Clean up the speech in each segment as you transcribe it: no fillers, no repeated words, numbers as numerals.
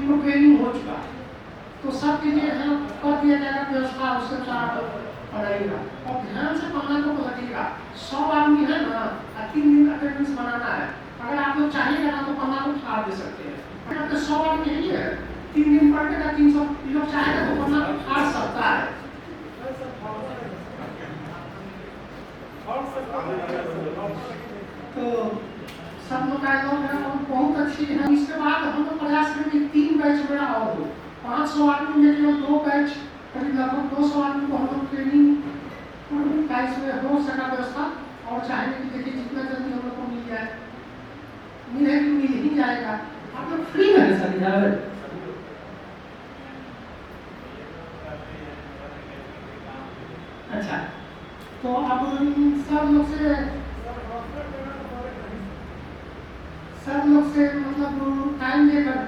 पूर्ण ट्रेनिंग हो चुका है, तो सब चीजें यहाँ कर दिया जाएगा, व्यवस्था उसके अनुसार रहेगा। और ध्यान से पढ़ना को लगेगा। 100 आदमी है ना, 3 दिन अटेंडेंस बनाना है। अगर आप लोग चाहिएगा ना तो पढ़ना को फाड़ दे सकते हैं। अगर तो 100 आदमी नहीं है, 3 दिन पढ़ने का 300 लोग चाहेगा तो पढ़ना को फाड़ सकता है। तो सब लोग का बहुत अच्छी है। इसके बाद हम लोग प्रयास करेंगे 3 बैच मेरा और हो, 500 आदमी में केवल 2 बैच, करीब लगभग 200 आदमी को हम लोग ट्रेनिंग का इसमें हो सका व्यवस्था। और चाहेंगे कि देखिए जितना जल्दी हम लोग को मिल जाए, मिलेगी मिल ही जाएगा। आप लोग फ्री है सर इधर? अच्छा, तो आप सब लोग से मतलब टाइम लेकर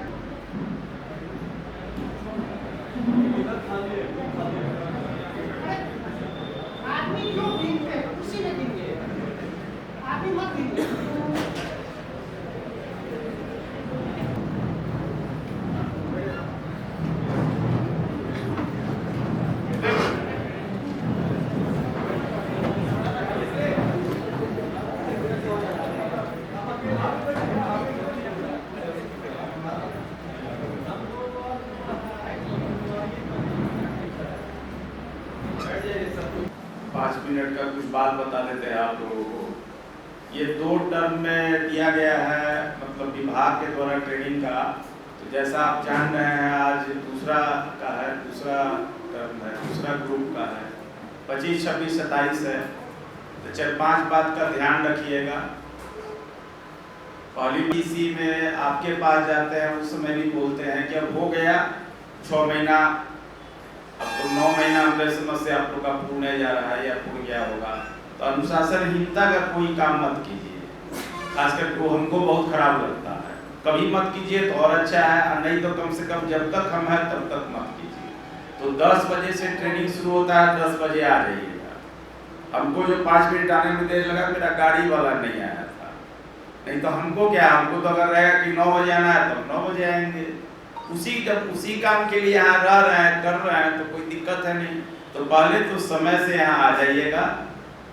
आदमी जो देंगे उसी में देंगे, आदमी मत देंगे। मिनट का कुछ बात बता देते हैं आप लोगों को। ये 2 टर्म में दिया गया है, मतलब विभाग के द्वारा ट्रेनिंग का। तो जैसा आप जान रहे हैं आज दूसरा का है, दूसरा टर्म है, दूसरा ग्रुप का है, 25, 26, 27 है। तो 4-5 बात का ध्यान रखिएगा। पहली पीसी में आपके पास जाते हैं उस समय भी बोलते हैं कि अब हो गया 6 महीना, अब तो 9 महीना अंदर समस्या आप लोग का पूर्ण जा रहा है या पूर्ण गया होगा। तो अनुशासनहीनता का कोई काम मत कीजिए, खासकर वो हमको बहुत खराब लगता है। कभी मत कीजिए तो और अच्छा है, और नहीं तो कम से कम जब तक हम हैं तब तक मत कीजिए। तो 10 बजे से ट्रेनिंग शुरू होता है, 10 बजे आ जाइएगा। हमको जो 5 मिनट आने में देर लगा, मेरा गाड़ी वाला नहीं आया था। नहीं तो हमको क्या, हमको तो अगर रहेगा कि 9 बजे आना है तो 9 बजे आएंगे। जब उसी काम के लिए यहाँ रह रहे हैं, कर रहे हैं, तो कोई दिक्कत है नहीं। तो पहले तो समय से यहाँ आ जाइएगा।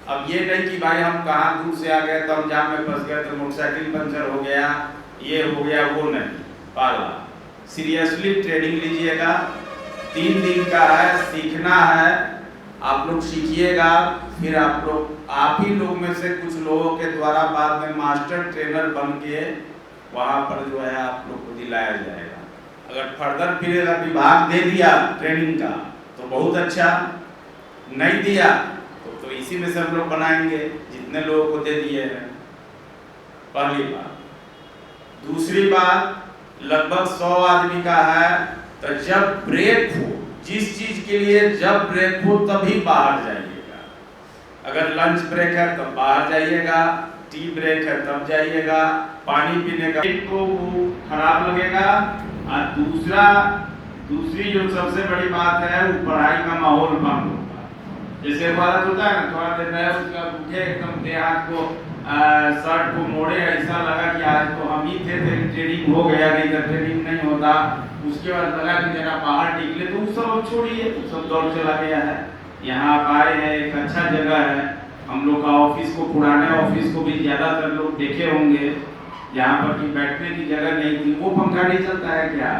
अब ये नहीं कि भाई हम कहाँ दूर से आ गए तो हम जाम में फंस गए, तो मोटरसाइकिल पंचर हो गया, ये हो गया, वो नहीं। पाला सीरियसली ट्रेनिंग लीजिएगा। 3 दिन का है, सीखना है। आप लोग सीखिएगा, फिर आप ही लोग में से कुछ लोगों के द्वारा बाद में मास्टर ट्रेनर बन के वहाँ पर जो है आप लोग को दिलाया जाएगा। अगर फर्दर फिर विभाग दे दिया ट्रेनिंग का तो बहुत अच्छा, नहीं दिया तो इसी में से हम लोग बनाएंगे जितने लोगों को दे दिए हैं। पहली बात। दूसरी बात, लगभग 100 आदमी का है, तो जब ब्रेक हो, जिस चीज के लिए जब ब्रेक हो तभी बाहर जाइएगा। अगर लंच ब्रेक है तब बाहर जाइएगा, टी ब्रेक है तब जाइएगा, पानी पीने का तो वो खराब लगेगा। और दूसरी जो सबसे बड़ी बात है वो पढ़ाई का माहौल बंद होगा। जैसे भारत होता है ना, थोड़ा देर रहे उसका उठे एकदम देह हाथ को शर्ट को मोड़े, ऐसा लगा कि आज तो हम ही थे, ट्रेनिंग हो गया, नहीं तो ट्रेनिंग नहीं होता। उसके बाद लगा कि जरा बाहर निकले, तो वो सब छोड़िए, तो सब दौड़ चला गया है। यहाँ आप आए हैं, एक अच्छा जगह है। हम लोग का ऑफिस को, पुराने ऑफिस को भी ज्यादातर लोग देखे होंगे, यहाँ पर की बैठने की जगह नहीं थी। वो पंखा नहीं चलता है क्या,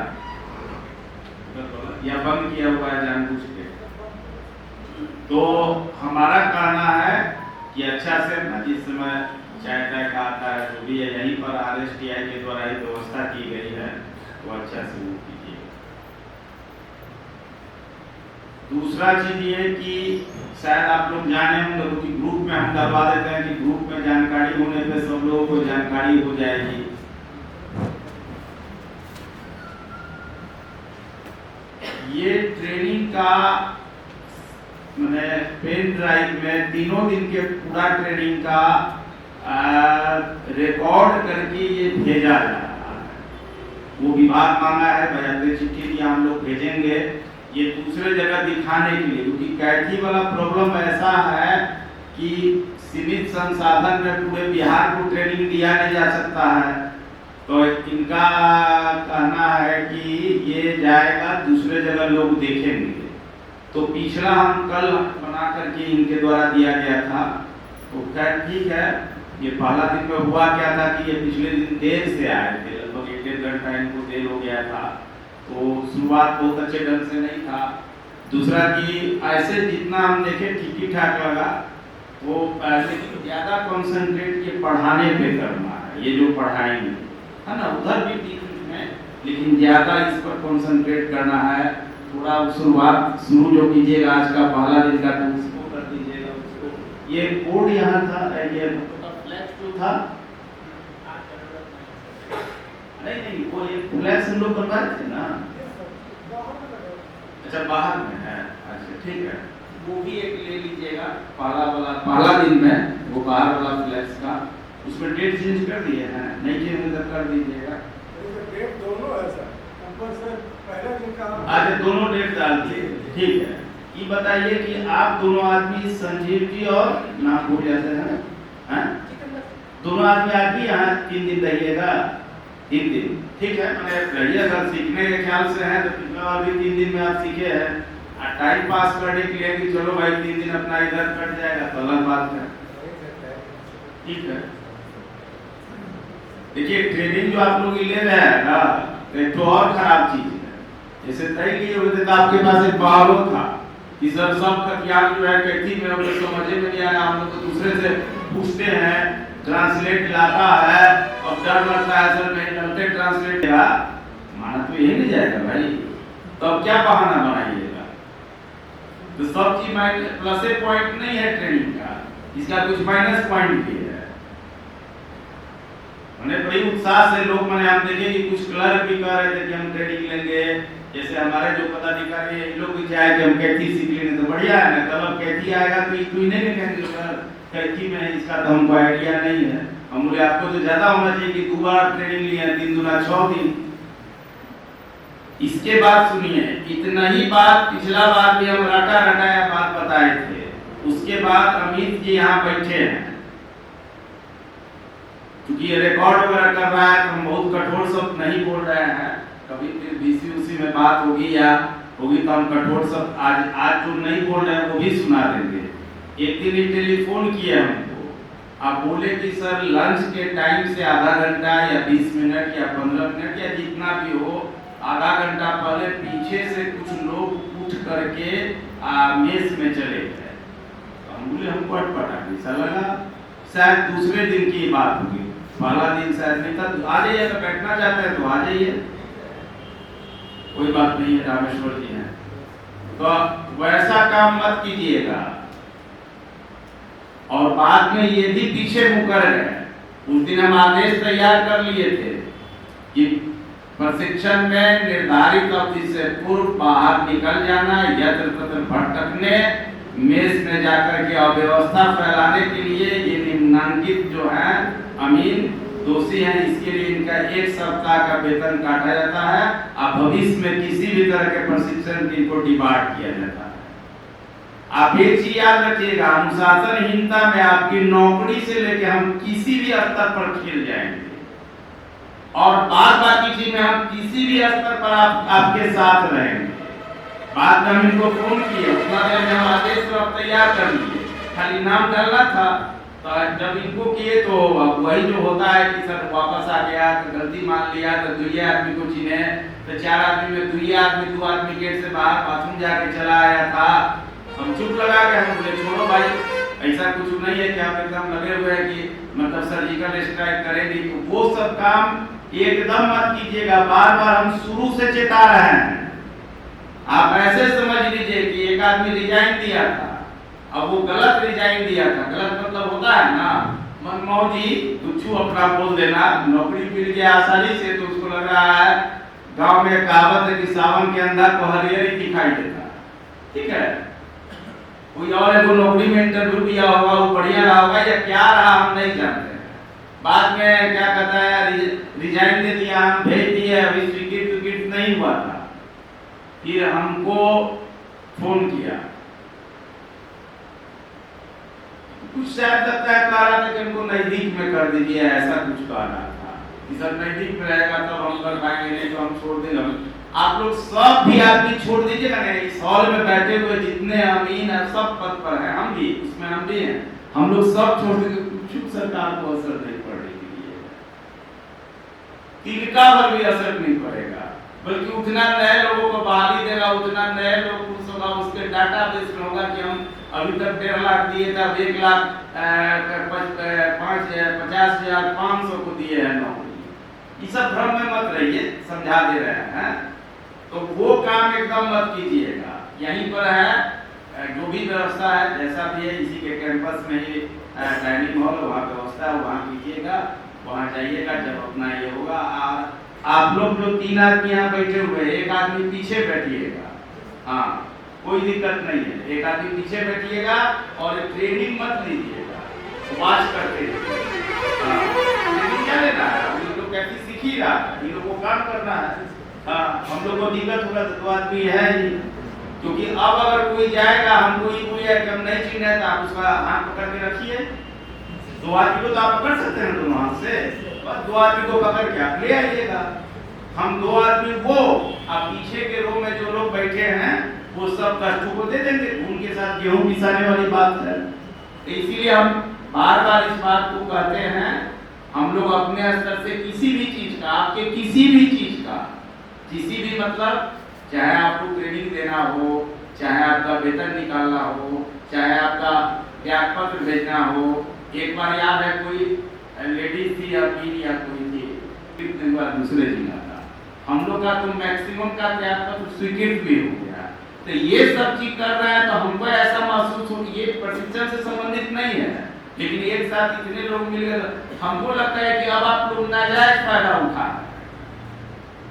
या बंद किया हुआ है जानबूझ के? तो हमारा कहना है कि अच्छा से ना, जिस समय चाय ताय का आता है जो भी है, यहीं पर RSTI के द्वारा ही व्यवस्था की गई है, तो अच्छा से वो कीजिए। दूसरा चीज ये कि शायद आप लोग जाने होंगे कि ग्रुप में हम करवा देते हैं कि ग्रुप में जानकारी होने पे सब लोगों को जानकारी हो जाएगी। ये ट्रेनिंग का मैंने पेन ड्राइव में 3 दिन के पूरा ट्रेनिंग का रिकॉर्ड करके ये भेजा जा रहा है। वो विभाग मांगा है, बजाते चिट्ठी दिया, हम लोग भेजेंगे ये दूसरे जगह दिखाने के लिए। क्योंकि कैथी वाला प्रॉब्लम ऐसा है कि सीमित संसाधन में पूरे बिहार को ट्रेनिंग दिया नहीं जा सकता है। तो इनका कहना है कि ये जाएगा दूसरे जगह लोग देखेंगे। तो पिछला हम कल बना करके इनके द्वारा दिया गया था, तो खैर ठीक है। ये पहला दिन में हुआ क्या था कि ये पिछले दिन देर से आए थे, लगभग 1-1.5 घंटा इनको देर हो गया था, तो शुरुआत बहुत अच्छे ढंग से नहीं था। दूसरा कि ऐसे जितना हम देखे ठीक ही ठाक लगा, वो लेकिन ज़्यादा कॉन्सेंट्रेट ये पढ़ाने पे करना है, ये जो पढ़ाएंगे है ना, उधर भी ठीक में, लेकिन ज़्यादा इस पर कॉन्सेंट्रेट करना है। थोड़ा शुरुआत शुरू जो कीजिएगा आज का पहला दिन का, तो उसको कर दीजिएगा। उसको ये कोड यहाँ था, ये फ्लैक्स जो था, नहीं वो ये फ्लैक्स हम लोग बनवाए थे ना, अच्छा बाहर में है, अच्छा ठीक है, वो भी एक ले लीजिएगा। पहला दिन में वो बाहर वाला फ्लैक्स का, उसमें डेट चेंज कर दिए हैं, नहीं चेंज कर दीजिएगा। डेट दोनों है सर, सर पहला दिन का अच्छा दोनों डेट डाल दिए, ठीक है। ये बताइए कि आप दोनों आदमी संजीव जी और नाम भूल जाते हैं, दोनों आदमी आज भी यहाँ 3 दिन रहिएगा, 3 दिन ठीक है। मैंने रहिए अगर सीखने के ख्याल से है तो पिछला बार भी 3 दिन में आप सीखे हैं, टाइम पास करने के लिए कि चलो भाई 3 दिन अपना इधर कट जाएगा तो अलग बात है, ठीक है। देखिए ट्रेनिंग जो आप लोग ले रहे हैं ना, एक तो और खराब चीज है। जैसे तय किए हुए थे तो आपके पास एक बहाव था कि सर सबका ज्ञान जो है कैथी में हम लोग समझे में नहीं आया, हम लोग तो दूसरे से पूछते हैं, ट्रांसलेट लाता है और डर लगता है सर नहीं चलते ट्रांसलेट का, माना तो यही नहीं जाएगा भाई, तो अब क्या बहाना बनाइएगा। तो सब चीज प्लस पॉइंट नहीं है ट्रेनिंग का, इसका कुछ माइनस पॉइंट भी है। मैंने बड़ी उत्साह से लोग मैंने हम देखे कि कुछ क्लर्क भी कह रहे थे कि हम ट्रेनिंग लेंगे, जैसे हमारे जो पदाधिकारी है इन लोग भी चाहे कि हम कैथी सीख लेंगे तो बढ़िया है ना, कल अब कैथी आएगा तो इतनी नहीं कहेंगे सर कैथी में इसका तो हमको आइडिया नहीं है। हम बोले आपको तो ज्यादा होना चाहिए कि 2 बार ट्रेनिंग लिए हैं, 3 दूना 6 दिन। इसके बाद सुनिए, इतना ही बात पिछला बार भी हम रटाया बात बताए थे, उसके बाद अमित जी यहाँ बैठे हैं, क्योंकि ये रिकॉर्ड वगैरह कर रहा है तो हम बहुत कठोर शब्द नहीं बोल रहे हैं, कभी फिर बीसी उसी में बात होगी या होगी तो हम कठोर शब्द आज जो नहीं बोल रहे हैं वो भी सुना देंगे। एक दिन ही टेलीफोन किया हमको, आप बोले कि सर लंच के टाइम से आधा घंटा या 20 मिनट या 15 मिनट या जितना भी हो, आधा घंटा पहले पीछे से कुछ लोग उठ करके मेस में चले गए। तो हम बोले हमको अटपटा ऐसा लगा शायद दूसरे दिन की बात होगी, पहला दिन शायद नहीं था। तो आ जाइए, तो बैठना चाहते हैं तो आ जाइए, कोई बात नहीं है, रामेश्वर जी हैं। तो वैसा काम मत कीजिएगा। और बाद में ये भी पीछे मुकर गए। उस दिन हम आदेश तैयार कर लिए थे कि प्रशिक्षण में निर्धारित अवधि से पूर्व बाहर निकल जाना, यत्र तत्र भटकने, मेस में जाकर के अव्यवस्था फैलाने के लिए ये निम्नांकित जो है अमीन दोषी हैं, इसके लिए इनका 1 सप्ताह का वेतन काटा जाता है। अब भविष्य में किसी भी तरह के प्रशिक्षण की इनको डिमांड किया जाता है। आप एक चीज याद रखिएगा, अनुशासनहीनता में आपकी नौकरी से लेके हम किसी भी स्तर पर खेल जाएंगे और बाकी चीज में हम किसी भी स्तर पर आपके साथ रहेंगे। बाद में हम इनको फोन किए, उतना देर में हम आदेश तो अब तैयार कर लिए, खाली नाम डालना था। तो जब इनको किए तो वही जो होता है कि सर वापस आ गया तो गलती मान लिया, तो 2 आदमी को चिन्हे, तो 4 आदमी में 2 आदमी गेट से बाहर बाथरूम जाके चला आया था। हम चुप लगा के हम बोले छोड़ो भाई, ऐसा कुछ नहीं है कि आप एकदम लगे हुए हैं कि मतलब सर्जिकल स्ट्राइक करेंगे, तो वो सब काम एकदम मत कीजिएगा। बार बार हम शुरू से चेता रहे हैं। आप ऐसे समझ लीजिए कि एक आदमी रिजाइन दिया था, अब वो गलत रिजाइन दिया था, गलत मतलब होता है ना मनमौजी कुछ अपना बोल देना, नौकरी मिल गया आसानी से, तो उसको लग रहा है गांव में कहावत है कि सावन के अंदर को हरियर ही दिखाई देता, ठीक है। कोई और है वो नौकरी में इंटरव्यू दिया होगा, वो बढ़िया रहा होगा या क्या रहा हम नहीं जानते। बाद में क्या कहता है रिजाइन दे दिया, हम भेज दिए, अभी स्वीकृत नहीं हुआ था। फिर हमको फोन किया, कुछ शायद लगता है कह रहा था कि हमको नजदीक में कर दीजिए, ऐसा कुछ कह रहा था। कि सर नजदीक में रहेगा तब हम कर पाएंगे, नहीं तो हम छोड़ देंगे। आप लोग सब भी आदमी छोड़ दीजिएगा ना, इस हॉल में बैठे हुए जितने अमीन है सब पद पर हैं, हम भी इसमें हम भी हैं, हम लोग सब छोड़ देंगे, कुछ सरकार को असर नहीं पड़ेगी, तिनका पर भी असर नहीं पड़ेगा, बल्कि उतना नए लोगों को बहाली देगा, उतना नए लोग खुश होगा, उसके डाटाबेस में होगा कि हम अभी तक 1.5 लाख दिए थे, 1,50,500 को दिए हैं नौकरी। ये सब भ्रम में मत रहिए, समझा दे रहे हैं। तो वो काम एकदम मत कीजिएगा, यहीं पर है जो भी व्यवस्था है जैसा भी है, इसी के कैंपस में ही डाइनिंग हॉल वहाँ व्यवस्था है, वहाँ कीजिएगा, वहाँ जाइएगा। जब अपना ये होगा, आप लोग जो 3 आदमी यहाँ बैठे हुए हैं, एक आदमी पीछे बैठिएगा, हाँ कोई दिक्कत नहीं है, एक आदमी पीछे बैठिएगा और ट्रेनिंग मत लीजिएगा, वाच करते रहिए। ट्रेनिंग क्या लेना है, हम लोग कैसे सीख ही रहा है, इन लोगों को काम करना है। हाँ हम लोग को दिक्कत होगा तो 2 आदमी है ही, क्योंकि अब अगर कोई जाएगा, हमको ये कोई है कि हम नहीं चिन्ह है, तो आप उसका हाथ पकड़ के रखिए। 2 आदमी को तो आप पकड़ सकते हैं दोनों हाथ से, बस 2 आदमी को पकड़ के आप ले आइएगा। हम 2 आदमी वो अब पीछे के रो में जो लोग बैठे हैं वो सब कष्टों को दे देंगे, उनके साथ गेहूं पिसाने वाली बात है। तो इसीलिए हम बार बार इस बात को कहते हैं, हम लोग अपने स्तर से किसी भी चीज का, आपके किसी भी चीज का, किसी भी मतलब चाहे आपको ट्रेनिंग देना हो, चाहे आपका वेतन निकालना हो, चाहे आपका त्याग पत्र भेजना हो। एक बार याद है कोई लेडीज थी या पीर या कोई थी, कितने बार दूसरे जिला था, हम लोग का तो मैक्सिमम का त्याग पत्र स्वीकृत भी हो गया। तो ये सब चीज कर रहे हैं तो हमको ऐसा महसूस हो कि ये प्रशिक्षण से संबंधित नहीं है, लेकिन एक साथ इतने लोग मिल गए, हमको लगता है कि अब आप लोग नाजायज फायदा उठा रहे हैं।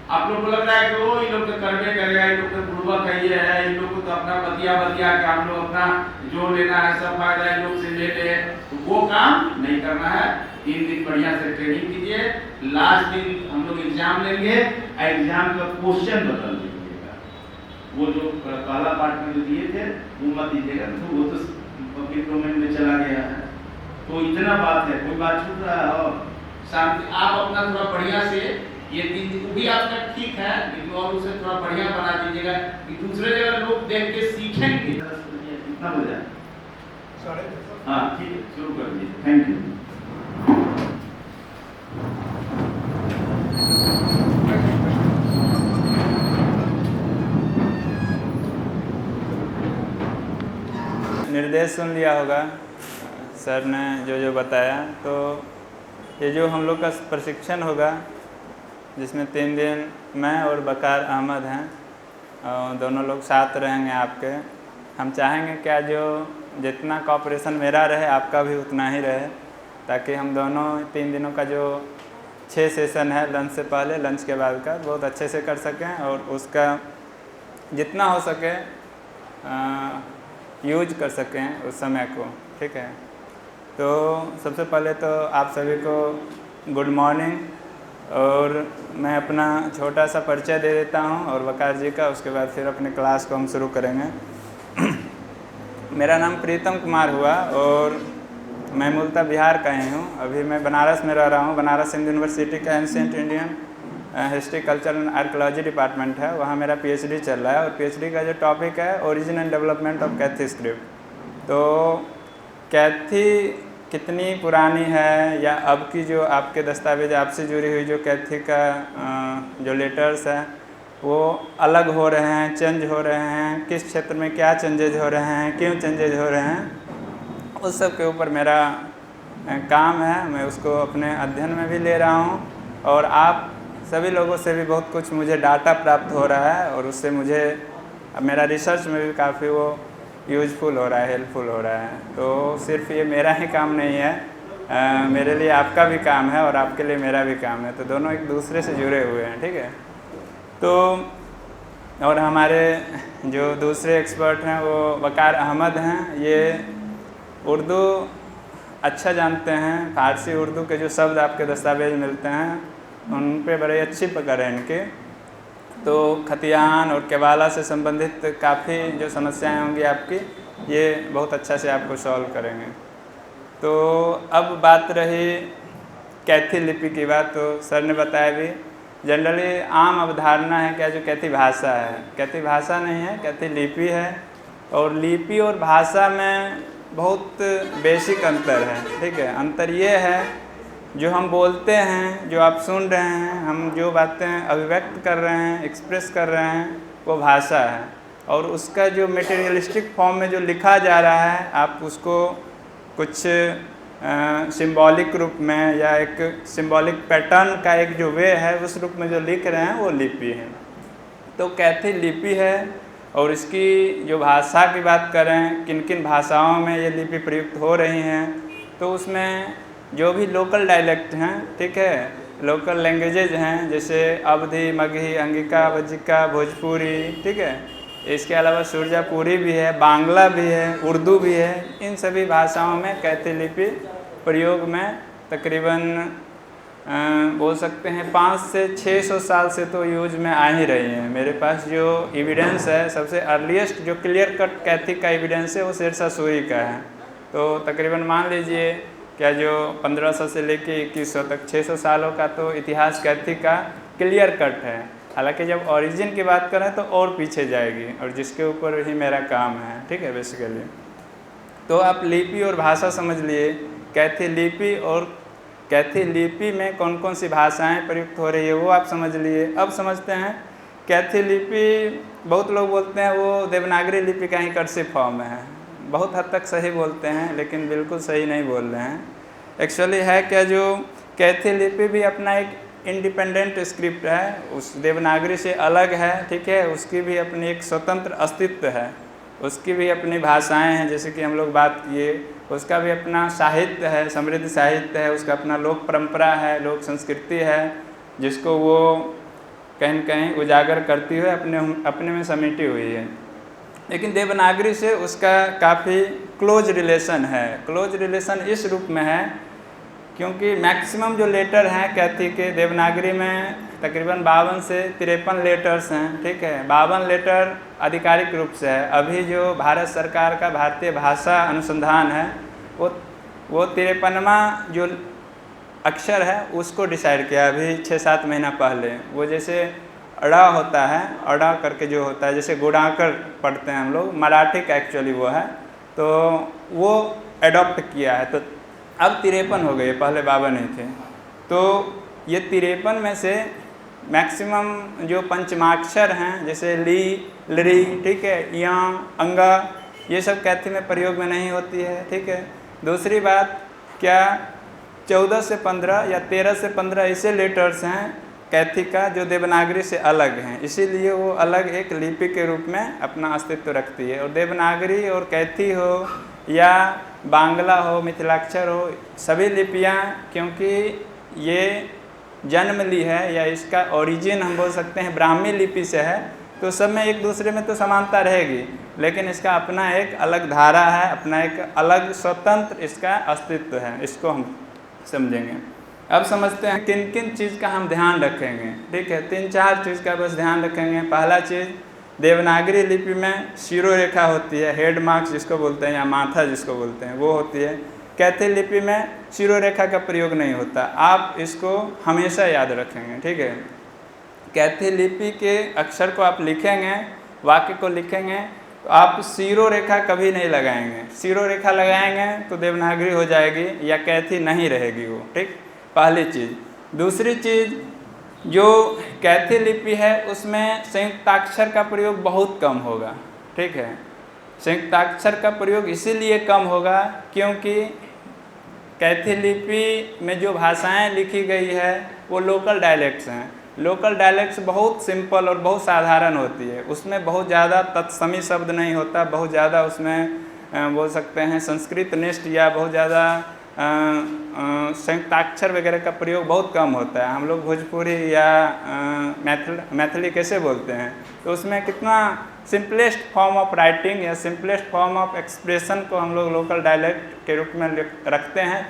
आप लोग को लग रहा है कि वो इन लोग तो करने करेगा, इन लोग तो पूर्वक है, ये है, इन लोग को तो अपना बतिया के हम लोग अपना जो लेना है सब फायदा इन लोग से ले ले, तो वो काम नहीं करना है। 3 दिन बढ़िया से ट्रेनिंग कीजिए, लास्ट दिन हम लोग एग्जाम लेंगे, एग्जाम का क्वेश्चन बदल दीजिएगा, वो जो पहला पार्ट में जो दिए थे वो मत दीजिएगा, तो वो तो पब्लिक डोमेन में चला गया है। तो इतना बात है, कोई बात छूट रहा है और शांति, आप अपना थोड़ा बढ़िया से ये 3 दिन भी आपका ठीक है, लेकिन और उसे थोड़ा बढ़िया बना दीजिएगा कि दूसरे जगह लोग देख के सीखेंगे। कितना हो जाए? 10:30। हाँ ठीक है, शुरू कर दीजिए। Thank you. निर्देश सुन लिया होगा सर ने जो बताया। तो ये जो हम लोग का प्रशिक्षण होगा, जिसमें 3 दिन मैं और वकार अहमद हैं, और दोनों लोग साथ रहेंगे आपके। हम चाहेंगे क्या जो जितना कॉपरेशन मेरा रहे आपका भी उतना ही रहे, ताकि हम दोनों 3 दिनों का जो 6 सेशन है, लंच से पहले लंच के बाद का, बहुत अच्छे से कर सकें और उसका जितना हो सके यूज कर सकें उस समय को। ठीक है, तो सबसे पहले तो आप सभी को गुड मॉर्निंग, और मैं अपना छोटा सा परिचय दे देता हूं और वकार जी का, उसके बाद फिर अपने क्लास को हम शुरू करेंगे। मेरा नाम प्रीतम कुमार हुआ और मैं मूलतः बिहार का ही हूं। अभी मैं बनारस में रह रहा हूं। बनारस हिंदू यूनिवर्सिटी का ancient Indian history culture and archaeology department है, वहाँ मेरा पीएचडी चल रहा है। और पीएचडी का जो टॉपिक है origin and development of Kaithi script. तो कैथी कितनी पुरानी है, या अब की जो आपके दस्तावेज आपसे जुड़ी हुई जो कैथी का जो लेटर्स हैं वो अलग हो रहे हैं, चेंज हो रहे हैं, किस क्षेत्र में क्या चेंजेज हो रहे हैं, क्यों चेंजेज हो रहे हैं, उस सब के ऊपर मेरा काम है। मैं उसको अपने अध्ययन में भी ले रहा हूँ और आप सभी लोगों से भी बहुत कुछ मुझे डाटा प्राप्त हो रहा है, और उससे मुझे मेरा रिसर्च में भी काफ़ी वो यूजफुल हो रहा है, हेल्पफुल हो रहा है। तो सिर्फ ये मेरा ही काम नहीं है, मेरे लिए आपका भी काम है और आपके लिए मेरा भी काम है। तो दोनों एक दूसरे से जुड़े हुए हैं। ठीक है, तो और हमारे जो दूसरे एक्सपर्ट हैं वो वकार अहमद हैं। ये उर्दू अच्छा जानते हैं, फारसी उर्दू के जो शब्द आपके दस्तावेज मिलते हैं उन पे बड़ी अच्छी पकड़ है इनकी। तो खतियान और केवाला से संबंधित काफ़ी जो समस्याएं होंगी आपकी, ये बहुत अच्छा से आपको सॉल्व करेंगे। तो अब बात रही कैथी लिपि की बात तो सर ने बताया भी। जनरली आम अवधारणा है क्या जो कैथी भाषा है, कैथी भाषा नहीं है, कैथी लिपि है। और लिपि और भाषा में बहुत बेसिक अंतर है, ठीक है। अंतर ये है जो हम बोलते हैं, जो आप सुन रहे हैं, हम जो बातें अभिव्यक्त कर रहे हैं, एक्सप्रेस कर रहे हैं, वो भाषा है। और उसका जो मटेरियलिस्टिक फॉर्म में जो लिखा जा रहा है, आप उसको कुछ सिंबॉलिक रूप में या एक सिंबॉलिक पैटर्न का एक जो वे है उस रूप में जो लिख रहे हैं वो लिपि है। तो कैथी लिपि है। और इसकी जो भाषा की बात करें, किन किन भाषाओं में ये लिपि प्रयुक्त हो रही हैं, तो उसमें जो भी लोकल डायलेक्ट हैं, ठीक है, लोकल लैंग्वेजेज हैं, जैसे अवधी, मगही, अंगिका, वज्जिका, भोजपुरी, ठीक है। इसके अलावा सुरजापुरी भी है, बांग्ला भी है, उर्दू भी है। इन सभी भाषाओं में कैथी लिपि प्रयोग में तकरीबन बोल सकते हैं 500 से 600 साल से तो यूज में आ ही रही हैं। मेरे पास जो एविडेंस है, सबसे अर्लीस्ट जो क्लियर कट कैथी का एविडेंस है वो शेरशाह सूरी का है। तो तकरीबन मान लीजिए क्या जो 1500 से लेके 2100 तक 600 सालों का तो इतिहास कैथी का क्लियर कट है। हालांकि जब ओरिजिन की बात करें तो और पीछे जाएगी, और जिसके ऊपर ही मेरा काम है, ठीक है, बेसिकली। तो आप लिपि और भाषा समझ लिए, कैथी लिपि और कैथी लिपि में कौन कौन सी भाषाएं प्रयुक्त हो रही है वो आप समझ लिए। अब समझते हैं कैथी लिपि, बहुत लोग बोलते हैं वो देवनागरी लिपि का ही कर्सिव फॉर्म है। बहुत हद तक सही बोलते हैं, लेकिन बिल्कुल सही नहीं बोल रहे हैं। एक्चुअली है क्या, जो कैथी लिपि भी अपना एक इंडिपेंडेंट स्क्रिप्ट है, उस देवनागरी से अलग है, ठीक है। उसकी भी अपनी एक स्वतंत्र अस्तित्व है, उसकी भी अपनी भाषाएं हैं, जैसे कि हम लोग बात किए। उसका भी अपना साहित्य है, समृद्ध साहित्य है, उसका अपना लोक परंपरा है, लोक संस्कृति है, जिसको वो कहीं न कहीं उजागर करती हुई अपने में समेटी हुई है। लेकिन देवनागरी से उसका काफ़ी क्लोज रिलेशन है। क्लोज रिलेशन इस रूप में है क्योंकि मैक्सिमम जो लेटर हैं कैथी के देवनागरी में तकरीबन 52 से 53 लेटर्स हैं, ठीक है। 52 लेटर आधिकारिक रूप से है। अभी जो भारत सरकार का भारतीय भाषा अनुसंधान है वो 53वां जो अक्षर है उसको डिसाइड किया अभी 6-7 महीना पहले। वो जैसे अड़ा होता है, अड़ा करके जो होता है, जैसे गुणाकर पढ़ते हैं हम लोग, मराठी का एक्चुअली वो है, तो वो एडॉप्ट किया है। तो अब 53 हो गए, पहले 52 नहीं थे। तो ये 53 में से मैक्सिमम जो पंचमाक्षर हैं, जैसे ली, लरी, ठीक है, या, अंगा, ये सब कैथी में प्रयोग में नहीं होती है, ठीक है। दूसरी बात क्या, 14 से 15 या 13 से 15 ऐसे लेटर्स हैं कैथी का जो देवनागरी से अलग हैं, इसीलिए वो अलग एक लिपि के रूप में अपना अस्तित्व रखती है। और देवनागरी और कैथी हो या बांग्ला हो, मिथिलाक्षर हो, सभी लिपियाँ क्योंकि ये जन्म ली है या इसका ओरिजिन हम बोल सकते हैं ब्राह्मी लिपि से है, तो सब में एक दूसरे में तो समानता रहेगी, लेकिन इसका अपना एक अलग धारा है, अपना एक अलग स्वतंत्र इसका अस्तित्व है। इसको हम समझेंगे। अब समझते हैं किन किन चीज़ का हम ध्यान रखेंगे, ठीक है। 3-4 चीज़ का बस ध्यान रखेंगे। पहला चीज़, देवनागरी लिपि में शिरोरेखा होती है, हेड मार्क्स जिसको बोलते हैं या माथा जिसको बोलते हैं, वो होती है। कैथी लिपि में शिरोरेखा का प्रयोग नहीं होता। आप इसको हमेशा याद रखेंगे, ठीक है। कैथी लिपि के अक्षर को आप लिखेंगे, वाक्य को लिखेंगे, तो आप शिरोरेखा कभी नहीं लगाएंगे। शिरोरेखा लगाएंगे तो देवनागरी हो जाएगी या कैथी नहीं रहेगी वो, ठीक, पहली चीज़। दूसरी चीज़, जो कैथी लिपि है उसमें संयुक्ताक्षर का प्रयोग बहुत कम होगा, ठीक है। संयुक्ताक्षर का प्रयोग इसीलिए कम होगा क्योंकि कैथी लिपि में जो भाषाएं लिखी गई है वो लोकल डायलेक्ट्स हैं। लोकल डायलेक्ट्स बहुत सिंपल और बहुत साधारण होती है, उसमें बहुत ज़्यादा तत्समी शब्द नहीं होता, बहुत ज़्यादा उसमें बोल सकते हैं संस्कृत निष्ठ या बहुत ज़्यादा संयुक्ताक्षर वगैरह का प्रयोग बहुत कम होता है। हम लोग भोजपुरी या मैथिली कैसे बोलते हैं, तो उसमें कितना सिंपलेस्ट फॉर्म ऑफ राइटिंग या सिंपलेस्ट फॉर्म ऑफ एक्सप्रेशन को हम लोग लोकल डायलेक्ट के रूप में रखते हैं,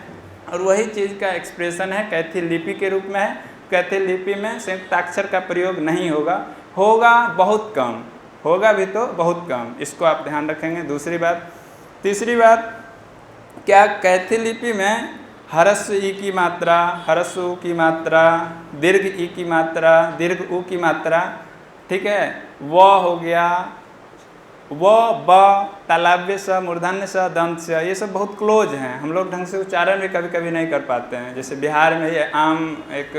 और वही चीज़ का एक्सप्रेशन है कैथी लिपि के रूप में है। कैथी लिपि में संयुक्ताक्षर का प्रयोग नहीं होगा, होगा बहुत कम, होगा भी तो बहुत कम, इसको आप ध्यान रखेंगे। दूसरी बात। तीसरी बात, क्या कैथी लिपि में ह्रस्व ई की मात्रा, ह्रस्व ऊ की मात्रा, दीर्घ ई की मात्रा, दीर्घ ऊ की मात्रा, ठीक है। व हो गया, व, ब, तालव्य स, मूर्धन्य स, दंत स, ये सब बहुत क्लोज हैं। हम लोग ढंग से उच्चारण भी कभी कभी नहीं कर पाते हैं। जैसे बिहार में ये आम एक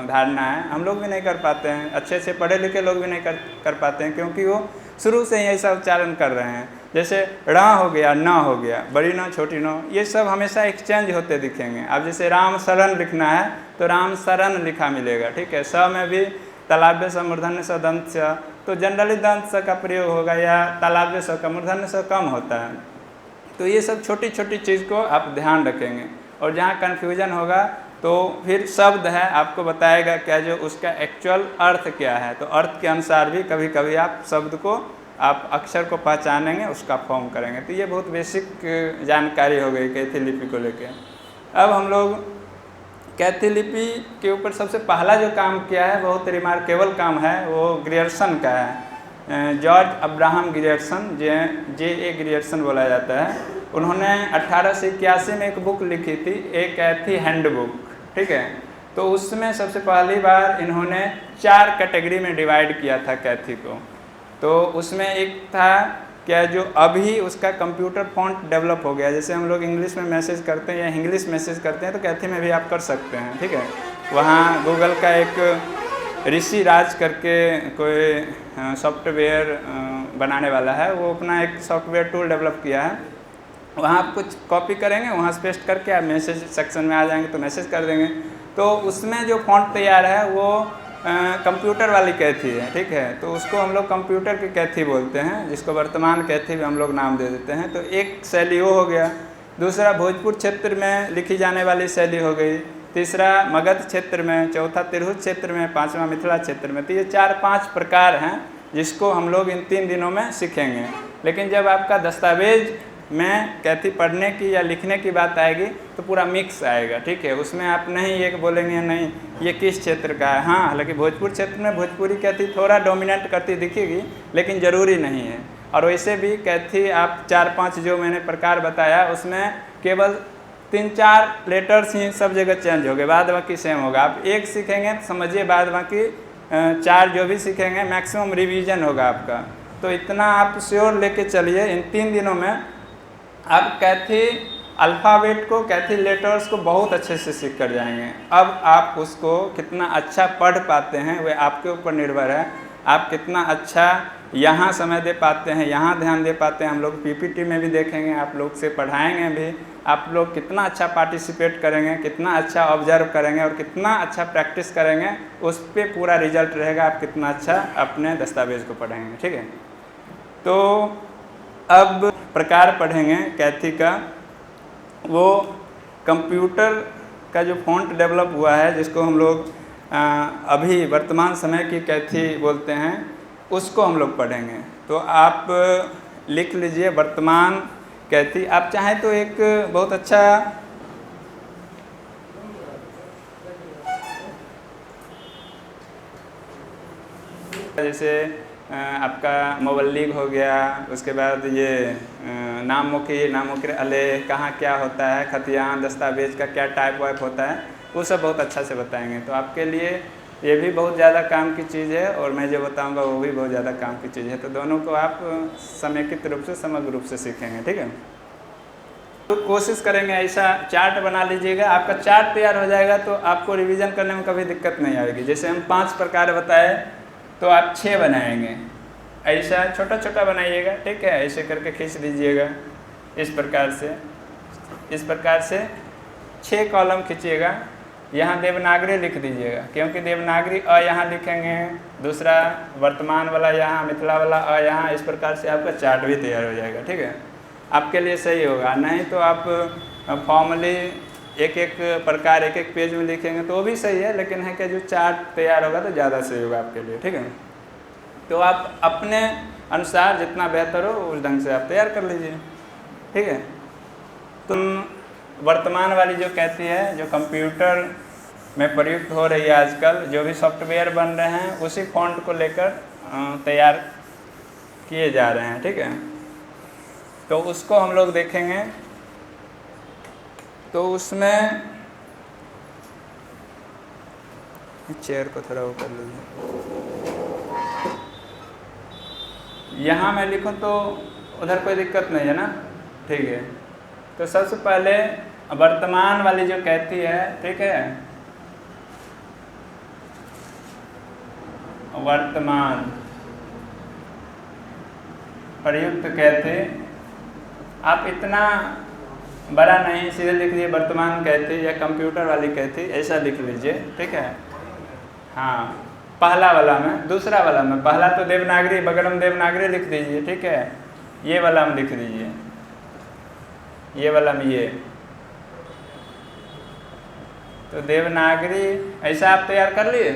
धारणा है, हम लोग भी नहीं कर पाते हैं, अच्छे से पढ़े लिखे लोग भी नहीं कर पाते हैं, क्योंकि वो शुरू से ही ऐसा उच्चारण कर रहे हैं। जैसे ण हो गया, न हो गया, बड़ी न, छोटी न, ये सब हमेशा एक्सचेंज होते दिखेंगे। अब जैसे राम शरण लिखना है तो राम शरण लिखा मिलेगा, ठीक है। स में भी तालव्य स, मूर्धन्य स, दंत स, तो जनरली दंत स का प्रयोग होगा, या तालव्य स का, मूर्धन्य स कम होता है। तो ये सब छोटी छोटी चीज़ को आप ध्यान रखेंगे, और जहाँ कन्फ्यूजन होगा तो फिर शब्द है आपको बताएगा क्या, जो उसका एक्चुअल अर्थ क्या है। तो अर्थ के अनुसार भी कभी कभी आप शब्द को, आप अक्षर को पहचानेंगे, उसका फॉर्म करेंगे। तो ये बहुत बेसिक जानकारी हो गई कैथी लिपि को लेकर। अब हम लोग कैथी लिपि के ऊपर सबसे पहला जो काम किया है, बहुत रिमार्केबल काम है, वो ग्रियर्सन का है। जॉर्ज अब्राहम ग्रियर्सन, जे ग्रियर्सन बोला जाता है। उन्होंने 1881 में एक बुक लिखी थी, एक कैथी हैंडबुक, ठीक है। तो उसमें सबसे पहली बार इन्होंने 4 कैटेगरी में डिवाइड किया था कैथी को। तो उसमें एक था क्या, जो अभी उसका कंप्यूटर फॉन्ट डेवलप हो गया। जैसे हम लोग इंग्लिश में मैसेज करते हैं या इंग्लिश मैसेज करते हैं, तो कैथी में भी आप कर सकते हैं, ठीक है। वहाँ गूगल का एक ऋषि राज करके कोई सॉफ्टवेयर बनाने वाला है, वो अपना एक सॉफ्टवेयर टूल डेवलप किया है। वहाँ आप कुछ कॉपी करेंगे, वहाँ से पेस्ट करके आप मैसेज सेक्शन में आ जाएंगे तो मैसेज कर देंगे। तो उसमें जो फॉन्ट तैयार है वो कंप्यूटर वाली कैथी है, ठीक है। तो उसको हम लोग कंप्यूटर की कैथी बोलते हैं, जिसको वर्तमान कैथी भी हम लोग नाम दे देते हैं। तो एक शैली वो हो गया। दूसरा भोजपुर क्षेत्र में लिखी जाने वाली शैली हो गई। तीसरा मगध क्षेत्र में, चौथा तिरहुत क्षेत्र में, पांचवा मिथिला क्षेत्र में। तो ये 4-5 प्रकार हैं जिसको हम लोग इन 3 दिनों में सीखेंगे। लेकिन जब आपका दस्तावेज में कैथी पढ़ने की या लिखने की बात आएगी तो पूरा मिक्स आएगा, ठीक है। उसमें आप नहीं एक बोलेंगे नहीं ये किस क्षेत्र का है। हाँ, हालांकि भोजपुर क्षेत्र में भोजपुरी कैथी थोड़ा डोमिनेट करती दिखेगी, लेकिन ज़रूरी नहीं है। और वैसे भी कैथी आप 4-5 जो मैंने प्रकार बताया, उसमें केवल 3-4 लेटर्स ही सब जगह चेंज हो गए, बाद बाकी सेम होगा। आप एक सीखेंगे तो समझिए, बाद बाकी 4 जो भी सीखेंगे मैक्सिमम रिवीजन होगा आपका। तो इतना आप श्योर लेके चलिए, इन 3 दिनों में आप कैथी अल्फ़ाबेट को, कैथी लेटर्स को बहुत अच्छे से सीख कर जाएंगे। अब आप उसको कितना अच्छा पढ़ पाते हैं वह आपके ऊपर निर्भर है। आप कितना अच्छा यहाँ समय दे पाते हैं, यहाँ ध्यान दे पाते हैं। हम लोग पीपीटी में भी देखेंगे, आप लोग से पढ़ाएंगे भी। आप लोग कितना अच्छा पार्टिसिपेट करेंगे, कितना अच्छा ऑब्जर्व करेंगे और कितना अच्छा प्रैक्टिस करेंगे, उस पर पूरा रिजल्ट रहेगा आप कितना अच्छा अपने दस्तावेज को पढ़ेंगे, ठीक है। तो अब प्रकार पढ़ेंगे कैथी का। वो कंप्यूटर का जो फॉन्ट डेवलप हुआ है, जिसको हम लोग अभी वर्तमान समय की कैथी बोलते हैं, उसको हम लोग पढ़ेंगे। तो आप लिख लीजिए वर्तमान कैथी। आप चाहें तो एक बहुत अच्छा जैसे आपका मोबल्लिग हो गया, उसके बाद ये नामुखी, नामुखी अले कहाँ क्या होता है, खतियान, दस्तावेज का क्या टाइप वाइप होता है, वो सब बहुत अच्छा से बताएंगे। तो आपके लिए ये भी बहुत ज़्यादा काम की चीज़ है, और मैं जो बताऊंगा वो भी बहुत ज़्यादा काम की चीज़ है। तो दोनों को आप समेकित रूप से, समग्र रूप से सीखेंगे, ठीक है। तो कोशिश करेंगे ऐसा चार्ट बना लीजिएगा। आपका चार्ट तैयार हो जाएगा तो आपको रिवीजन करने में कभी दिक्कत नहीं आएगी। जैसे हम 5 प्रकार बताए तो आप 6 बनाएंगे। ऐसा छोटा छोटा बनाइएगा, ठीक है। ऐसे करके खींच दीजिएगा इस प्रकार से 6 कॉलम खींचिएगा। यहाँ देवनागरी लिख दीजिएगा, क्योंकि देवनागरी अ यहाँ लिखेंगे, दूसरा वर्तमान वाला यहाँ, मिथिला वाला अ यहाँ। इस प्रकार से आपका चार्ट भी तैयार हो जाएगा, ठीक है। आपके लिए सही होगा। नहीं तो आप फॉर्मली एक एक प्रकार एक एक पेज में लिखेंगे तो वो भी सही है, लेकिन है कि जो चार्ट तैयार होगा तो ज़्यादा सही होगा आपके लिए, ठीक है। तो आप अपने अनुसार जितना बेहतर हो उस ढंग से आप तैयार कर लीजिए, ठीक है। तुम वर्तमान वाली जो कहती है, जो कंप्यूटर में प्रयुक्त हो रही है आजकल, जो भी सॉफ्टवेयर बन रहे हैं उसी फॉन्ट को लेकर तैयार किए जा रहे हैं, ठीक है। तो उसको हम लोग देखेंगे। तो उसमें चेयर को थोड़ा वो कर लीजिए। यहाँ मैं लिखूँ तो उधर कोई दिक्कत नहीं है ना, ठीक है। तो सबसे पहले वर्तमान वाली जो कहती है, ठीक है, वर्तमान प्रयुक्त कहते, आप इतना बड़ा नहीं सीधे लिख लीजिए वर्तमान कहते, या कंप्यूटर वाली कहती, ऐसा लिख लीजिए, ठीक है। हाँ, पहला वाला में, दूसरा वाला में, पहला तो देवनागरी, बगल में देवनागरी लिख दीजिए, ठीक है। ये वाला में लिख दीजिए, ये वाला में ये, तो देवनागरी ऐसा आप तैयार कर लिए।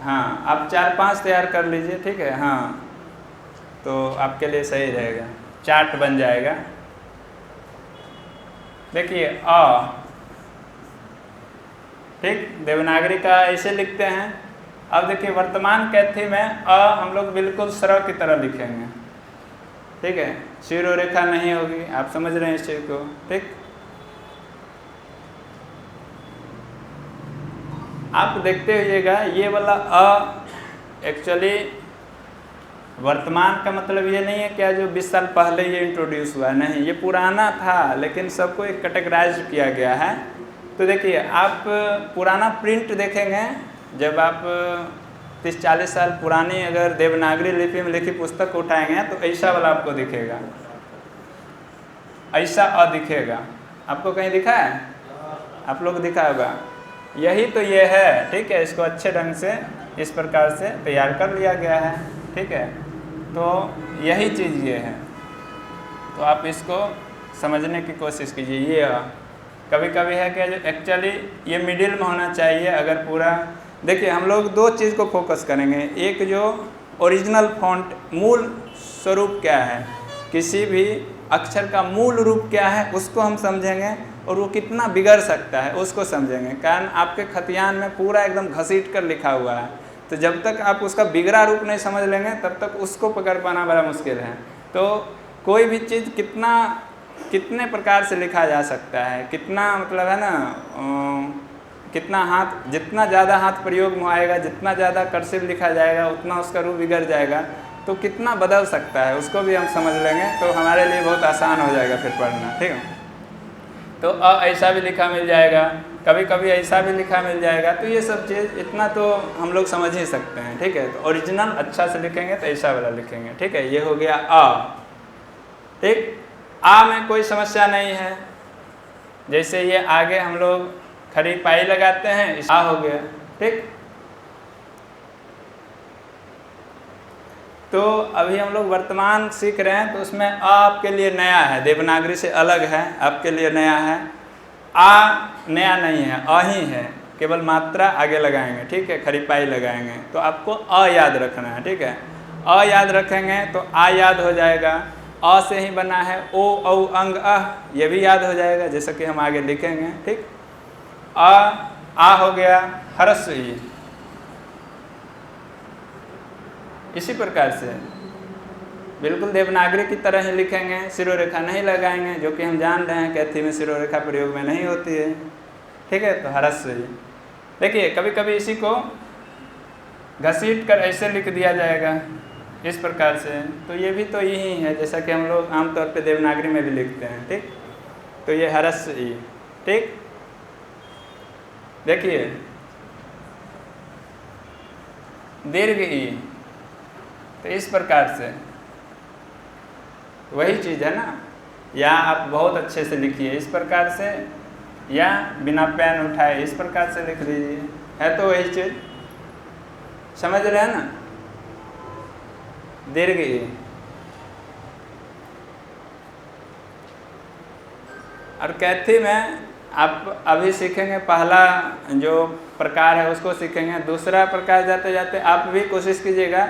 हाँ, आप 4-5 तैयार कर लीजिए, ठीक है। हाँ, तो आपके लिए सही रहेगा, चार्ट बन जाएगा। देखिए अ, ठीक, देवनागरी का ऐसे लिखते हैं। अब देखिए वर्तमान कैथी में अ हम लोग बिल्कुल स्र की तरह लिखेंगे, ठीक है, शिरो रेखा नहीं होगी, आप समझ रहे हैं इस चीज को, ठीक। आप देखते होइएगा ये वाला अ एक्चुअली वर्तमान का मतलब ये नहीं है क्या जो 20 साल पहले ये इंट्रोड्यूस हुआ, नहीं, ये पुराना था, लेकिन सबको एक कैटेगराइज किया गया है। तो देखिए आप पुराना प्रिंट देखेंगे, जब आप 30-40 साल पुरानी अगर देवनागरी लिपि में लिखी पुस्तक उठाएंगे तो ऐसा वाला आपको दिखेगा, ऐसा अ दिखेगा। आपको कहीं दिखा है? आप लोग दिखा होगा, यही तो ये है, ठीक है। इसको अच्छे ढंग से इस प्रकार से तैयार कर लिया गया है, ठीक है। तो यही चीज़ ये है, तो आप इसको समझने की कोशिश कीजिए। ये कभी कभी है कि जो एक्चुअली ये मिडिल में होना चाहिए। अगर पूरा देखिए, हम लोग 2 चीज़ को फोकस करेंगे, एक जो ओरिजिनल फॉन्ट मूल स्वरूप क्या है, किसी भी अक्षर का मूल रूप क्या है उसको हम समझेंगे, और वो कितना बिगड़ सकता है उसको समझेंगे। कारण आपके खतियान में पूरा एकदम घसीट कर लिखा हुआ है, तो जब तक आप उसका बिगड़ा रूप नहीं समझ लेंगे तब तक उसको पकड़ पाना बड़ा मुश्किल है। तो कोई भी चीज़ कितने प्रकार से लिखा जा सकता है, कितना मतलब है ना, कितना हाथ, जितना ज़्यादा हाथ प्रयोग में आएगा, जितना ज़्यादा कर्सिव लिखा जाएगा उतना उसका रूप बिगड़ जाएगा। तो कितना बदल सकता है उसको भी हम समझ लेंगे, तो हमारे लिए बहुत आसान हो जाएगा फिर पढ़ना, ठीक है। तो ऐसा भी लिखा मिल जाएगा, कभी कभी ऐसा भी लिखा मिल जाएगा। तो ये सब चीज़ इतना तो हम लोग समझ ही सकते हैं, ठीक है। तो ओरिजिनल अच्छा से लिखेंगे तो ऐसा वाला लिखेंगे, ठीक है। ये हो गया अ, ठीक। आ में कोई समस्या नहीं है, जैसे ये आगे हम लोग खड़ी पाई लगाते हैं, आ हो गया, ठीक। तो अभी हम लोग वर्तमान सीख रहे हैं, तो उसमें अ आपके लिए नया है, देवनागरी से अलग है, आपके लिए नया है। आ नया नहीं है, अ ही है, केवल मात्रा आगे लगाएंगे, ठीक है, खड़ी पाई लगाएंगे। तो आपको अ याद रखना है, ठीक है। अ याद रखेंगे तो आ याद हो जाएगा, अ से ही बना है ओ औ अंग अह, ये भी याद हो जाएगा, जैसा कि हम आगे लिखेंगे, ठीक। आ हो गया, ह्रस्व ई, इसी प्रकार से बिल्कुल देवनागरी की तरह ही लिखेंगे, शिरोरेखा नहीं लगाएंगे, जो कि हम जान रहे हैं कैथी में शिरोरेखा प्रयोग में नहीं होती है, ठीक है। तो ह्रस्व ई, देखिए कभी कभी इसी को घसीट कर ऐसे लिख दिया जाएगा इस प्रकार से, तो ये भी तो यही है जैसा कि हम लोग आमतौर पे देवनागरी में भी लिखते हैं, ठीक। तो ये ह्रस्व ई, ठीक। देखिए दीर्घ ई, तो इस प्रकार से वही चीज़ है ना, या आप बहुत अच्छे से लिखिए इस प्रकार से, या बिना पेन उठाए इस प्रकार से लिख लीजिए, है तो वही चीज़, समझ रहे हैं ना। दीर्घ ई, और कैथी में आप अभी सीखेंगे, पहला जो प्रकार है उसको सीखेंगे, दूसरा प्रकार जाते जाते आप भी कोशिश कीजिएगा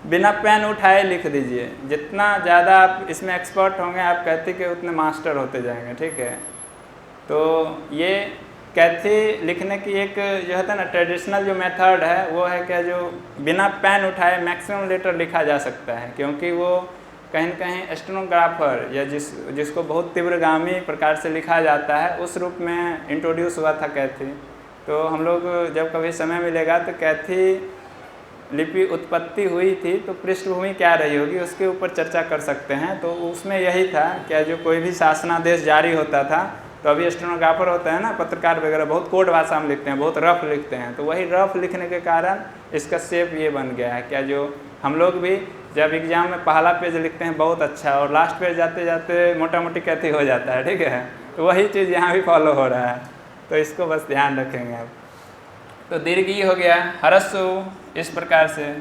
बिना पेन उठाए लिख दीजिए। जितना ज़्यादा आप इसमें एक्सपर्ट होंगे आप कैथी के उतने मास्टर होते जाएंगे, ठीक है। तो ये कैथी लिखने की एक जो होता है ना ट्रेडिशनल जो मेथड है वो है क्या, जो बिना पेन उठाए मैक्सिमम लेटर लिखा जा सकता है, क्योंकि वो कहीं न कहीं स्टेनोग्राफर या जिसको बहुत तीव्रगामी प्रकार से लिखा जाता है उस रूप में इंट्रोड्यूस हुआ था कैथी। तो हम लोग जब कभी समय मिलेगा तो कैथी लिपि उत्पत्ति हुई थी तो पृष्ठभूमि क्या रही होगी उसके ऊपर चर्चा कर सकते हैं। तो उसमें यही था कि जो कोई भी शासनादेश जारी होता था तो अभी स्टेनोग्राफर होता है ना, पत्रकार वगैरह बहुत कोड भाषा में लिखते हैं, बहुत रफ लिखते हैं, तो वही रफ लिखने के कारण इसका शेप ये बन गया है। क्या जो हम लोग भी जब एग्ज़ाम में पहला पेज लिखते हैं बहुत अच्छा और लास्ट पेज जाते जाते मोटा मोटी कैथी हो जाता है, ठीक है। तो वही चीज़ यहाँ भी फॉलो हो रहा है, तो इसको बस ध्यान रखेंगे आप। तो दीर्घ हो गया, हरस्सु इस प्रकार से,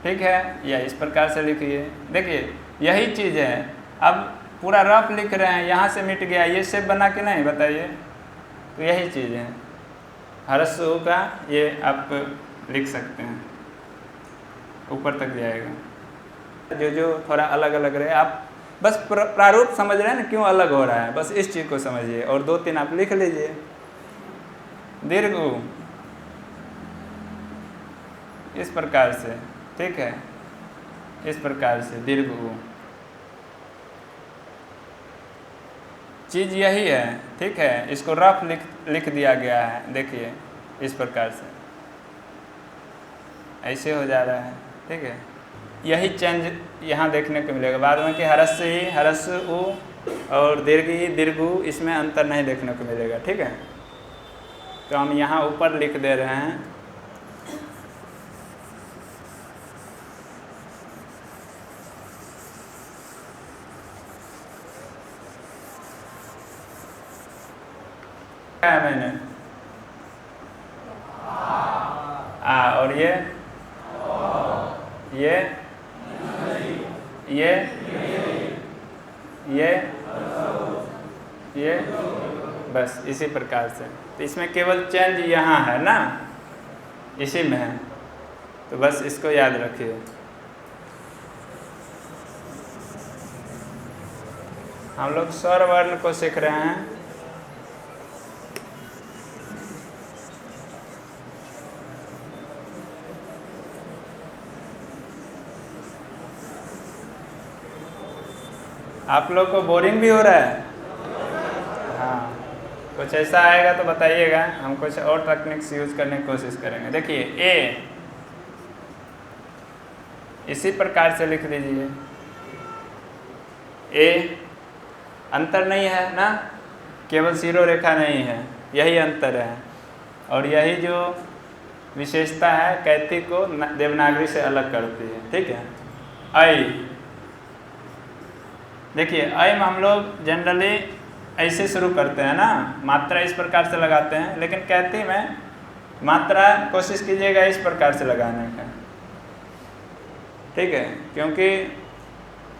ठीक है, या इस प्रकार से लिखिए। देखिए यही चीज़ है, अब पूरा रफ लिख रहे हैं, यहाँ से मिट गया, ये शेप बना के नहीं, बताइए। तो यही चीज़ है, हरस्सु का ये आप लिख सकते हैं, ऊपर तक जाएगा। जो थोड़ा अलग अलग रहे, आप बस प्रारूप समझ रहे हैं ना क्यों अलग हो रहा है, बस इस चीज़ को समझिए और 2-3 आप लिख लीजिए। दीर्घ इस प्रकार से, ठीक है, इस प्रकार से दीर्घ चीज़ यही है, ठीक है। इसको रफ लिख दिया गया है, देखिए इस प्रकार से ऐसे हो जा रहा है, ठीक है। यही चेंज यहाँ देखने को मिलेगा बाद में कि हरस्स ही, हरस्स उ और दीर्घ ही, दीर्घ उ, इसमें अंतर नहीं देखने को मिलेगा, ठीक है। तो हम यहाँ ऊपर लिख दे रहे हैं, क्या है मैंने और ये बस इसी प्रकार से। तो इसमें केवल चेंज यहाँ है ना, इसी में है, तो बस इसको याद रखिए। हम लोग स्वर वर्ण को सीख रहे हैं। आप लोग को बोरिंग भी हो रहा है? हाँ, कुछ ऐसा आएगा तो बताइएगा, हम कुछ और टेक्निक्स यूज करने की कोशिश करेंगे। देखिए ए इसी प्रकार से लिख दीजिए, ए अंतर नहीं है ना, केवल जीरो रेखा नहीं है, यही अंतर है। और यही जो विशेषता है कैथी को देवनागरी से अलग करती है, ठीक है। आई, देखिए आई में हम लोग जनरली ऐसे शुरू करते हैं ना, मात्रा इस प्रकार से लगाते हैं, लेकिन कैथी में मात्रा कोशिश कीजिएगा इस प्रकार से लगाने का, ठीक है, क्योंकि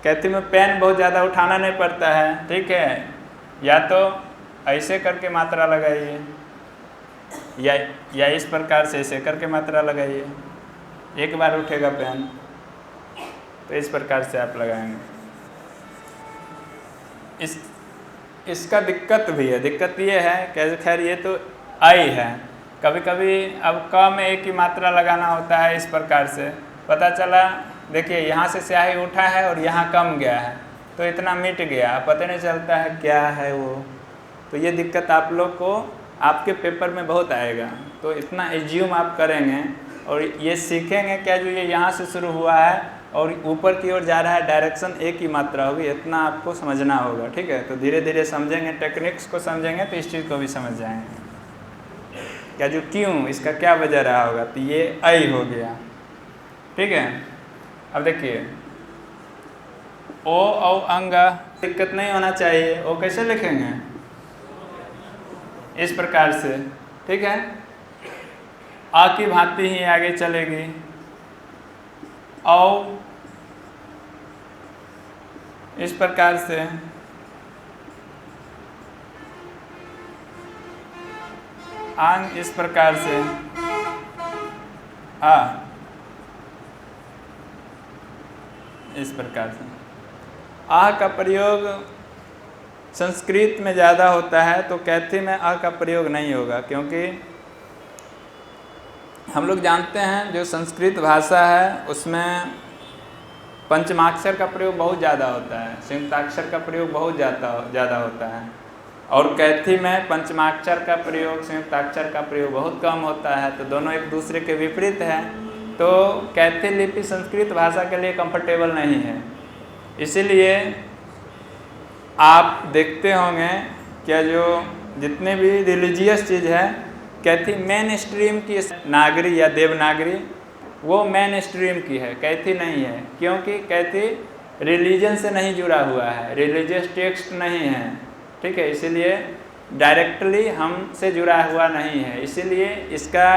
कैथी में पेन बहुत ज़्यादा उठाना नहीं पड़ता है, ठीक है। या तो ऐसे करके मात्रा लगाइए या इस प्रकार से ऐसे करके मात्रा लगाइए, एक बार उठेगा पेन, तो इस प्रकार से आप लगाएंगे। इसका दिक्कत भी है, दिक्कत ये है कि खैर ये तो आई है, कभी कभी अब क में एक ही मात्रा लगाना होता है इस प्रकार से, पता चला देखिए यहाँ से स्याही उठा है और यहाँ कम गया है, तो इतना मिट गया, पता नहीं चलता है क्या है वो। तो ये दिक्कत आप लोग को आपके पेपर में बहुत आएगा, तो इतना एज्यूम आप करेंगे और ये सीखेंगे क्या जो ये यहाँ से शुरू हुआ है और ऊपर की ओर जा रहा है, डायरेक्शन एक ही मात्रा होगी, इतना आपको समझना होगा, ठीक है। तो धीरे धीरे समझेंगे, टेक्निक्स को समझेंगे तो इस चीज़ को भी समझ जाएंगे क्या जो क्यों, इसका क्या वजह रहा होगा। तो ये आई हो गया, ठीक है। अब देखिए ओ औ अंग दिक्कत नहीं होना चाहिए, ओ कैसे लिखेंगे, इस प्रकार से, ठीक है। आ की भांति ही आगे चलेगी, औ इस प्रकार से, आंग इस प्रकार से, आ इस प्रकार से। आ का प्रयोग संस्कृत में ज़्यादा होता है, तो कैथी में आ का प्रयोग नहीं होगा, क्योंकि हम लोग जानते हैं जो संस्कृत भाषा है उसमें पंचमाक्षर का प्रयोग बहुत ज़्यादा होता है, संयुक्ताक्षर का प्रयोग बहुत ज़्यादा होता है। और कैथी में पंचमाक्षर का प्रयोग, संयुक्ताक्षर का प्रयोग बहुत कम होता है, तो दोनों एक दूसरे के विपरीत हैं। तो कैथी लिपि संस्कृत भाषा के लिए कंफर्टेबल नहीं है। इसीलिए आप देखते होंगे क्या जो जितने भी रिलीजियस चीज़ है, कैथी मेन स्ट्रीम की नागरी या देवनागरी वो मेन स्ट्रीम की है, कैथी नहीं है। क्योंकि कैथी रिलीजन से नहीं जुड़ा हुआ है, रिलीजियस टेक्स्ट नहीं है, ठीक है, इसीलिए डायरेक्टली हमसे जुड़ा हुआ नहीं है। इसीलिए इसका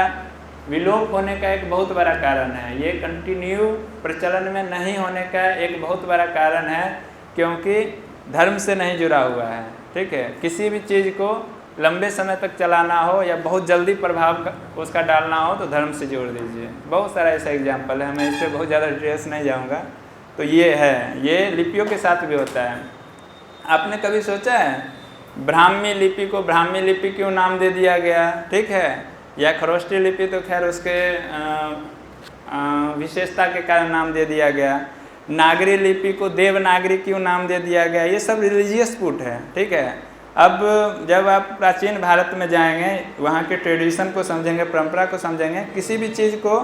विलोप होने का एक बहुत बड़ा कारण है, ये कंटिन्यू प्रचलन में नहीं होने का एक बहुत बड़ा कारण है, क्योंकि धर्म से नहीं जुड़ा हुआ है, ठीक है। किसी भी चीज़ को लंबे समय तक चलाना हो या बहुत जल्दी प्रभाव उसका डालना हो तो धर्म से जोड़ दीजिए। बहुत सारा ऐसा एग्जाम्पल है, मैं इस पर बहुत ज़्यादा डिटेल्स नहीं जाऊँगा। तो ये है, ये लिपियों के साथ भी होता है। आपने कभी सोचा है ब्राह्मी लिपि को ब्राह्मी लिपि क्यों नाम दे दिया गया, ठीक है, या खरोष्टी लिपि तो खैर उसके विशेषता के कारण नाम दे दिया गया। नागरी लिपि को देवनागरी क्यों नाम दे दिया गया, ये सब रिलीजियस पुट है, ठीक है। अब जब आप प्राचीन भारत में जाएंगे, वहाँ के ट्रेडिशन को समझेंगे, परंपरा को समझेंगे, किसी भी चीज़ को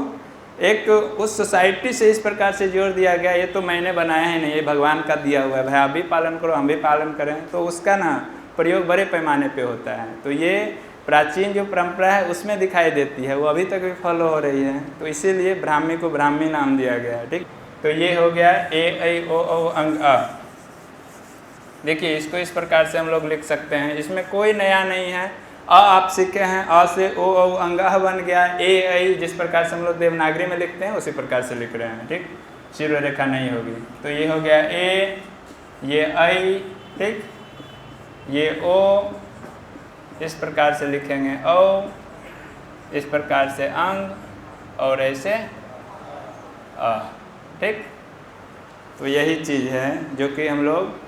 एक उस सोसाइटी से इस प्रकार से जोड़ दिया गया, ये तो मैंने बनाया ही नहीं, ये भगवान का दिया हुआ है, भाई आप भी पालन करो हम भी पालन करें, तो उसका ना प्रयोग बड़े पैमाने पे होता है। तो ये प्राचीन जो परंपरा है उसमें दिखाई देती है, वो अभी तक भी फॉलो हो रही है। तो इसीलिए ब्राह्मी को ब्राह्मी नाम दिया गया है, ठीक। तो ये हो गया ए ऐ ओ औ अंग अ। देखिए इसको इस प्रकार से हम लोग लिख सकते हैं, इसमें कोई नया नहीं है। अ आप सीखे हैं, अ से ओ औ अंग अ बन गया। ए ऐ जिस प्रकार से हम लोग देवनागरी में लिखते हैं उसी प्रकार से लिख रहे हैं, ठीक, शिरो रेखा नहीं होगी। तो ये हो गया ए, ये ऐ, ठीक, ये ओ, इस प्रकार से लिखेंगे औ, इस प्रकार से अंग और ऐसे अ, ठीक। तो यही चीज़ है जो कि हम लोग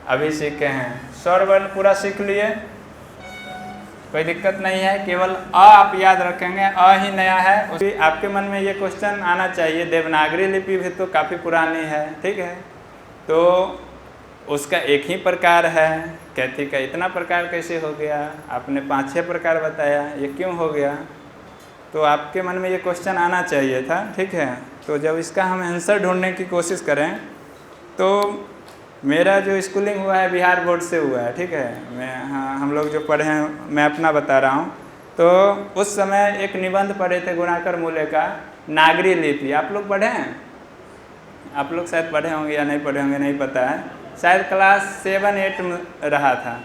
अभी सीखे हैं। स्वर वर्ण पूरा सीख लिए, कोई दिक्कत नहीं है, केवल अ आप याद रखेंगे, अ ही नया है। उसी आपके मन में ये क्वेश्चन आना चाहिए, देवनागरी लिपि भी तो काफ़ी पुरानी है, ठीक है, तो उसका एक ही प्रकार है, कैथी का इतना प्रकार कैसे हो गया, आपने 5-6 प्रकार बताया, ये क्यों हो गया, तो आपके मन में ये क्वेश्चन आना चाहिए था, ठीक है। तो जब इसका हम आंसर ढूंढने की कोशिश करें, तो मेरा जो स्कूलिंग हुआ है बिहार बोर्ड से हुआ है, ठीक है, मैं हाँ हम लोग जो पढ़े हैं मैं अपना बता रहा हूँ। तो उस समय एक निबंध पढ़े थे गुणाकर मूल्य का, नागरी लिपि। आप लोग पढ़े हैं? आप लोग शायद पढ़े होंगे या नहीं पढ़े होंगे, नहीं पता है, शायद क्लास 7-8 में रहा था,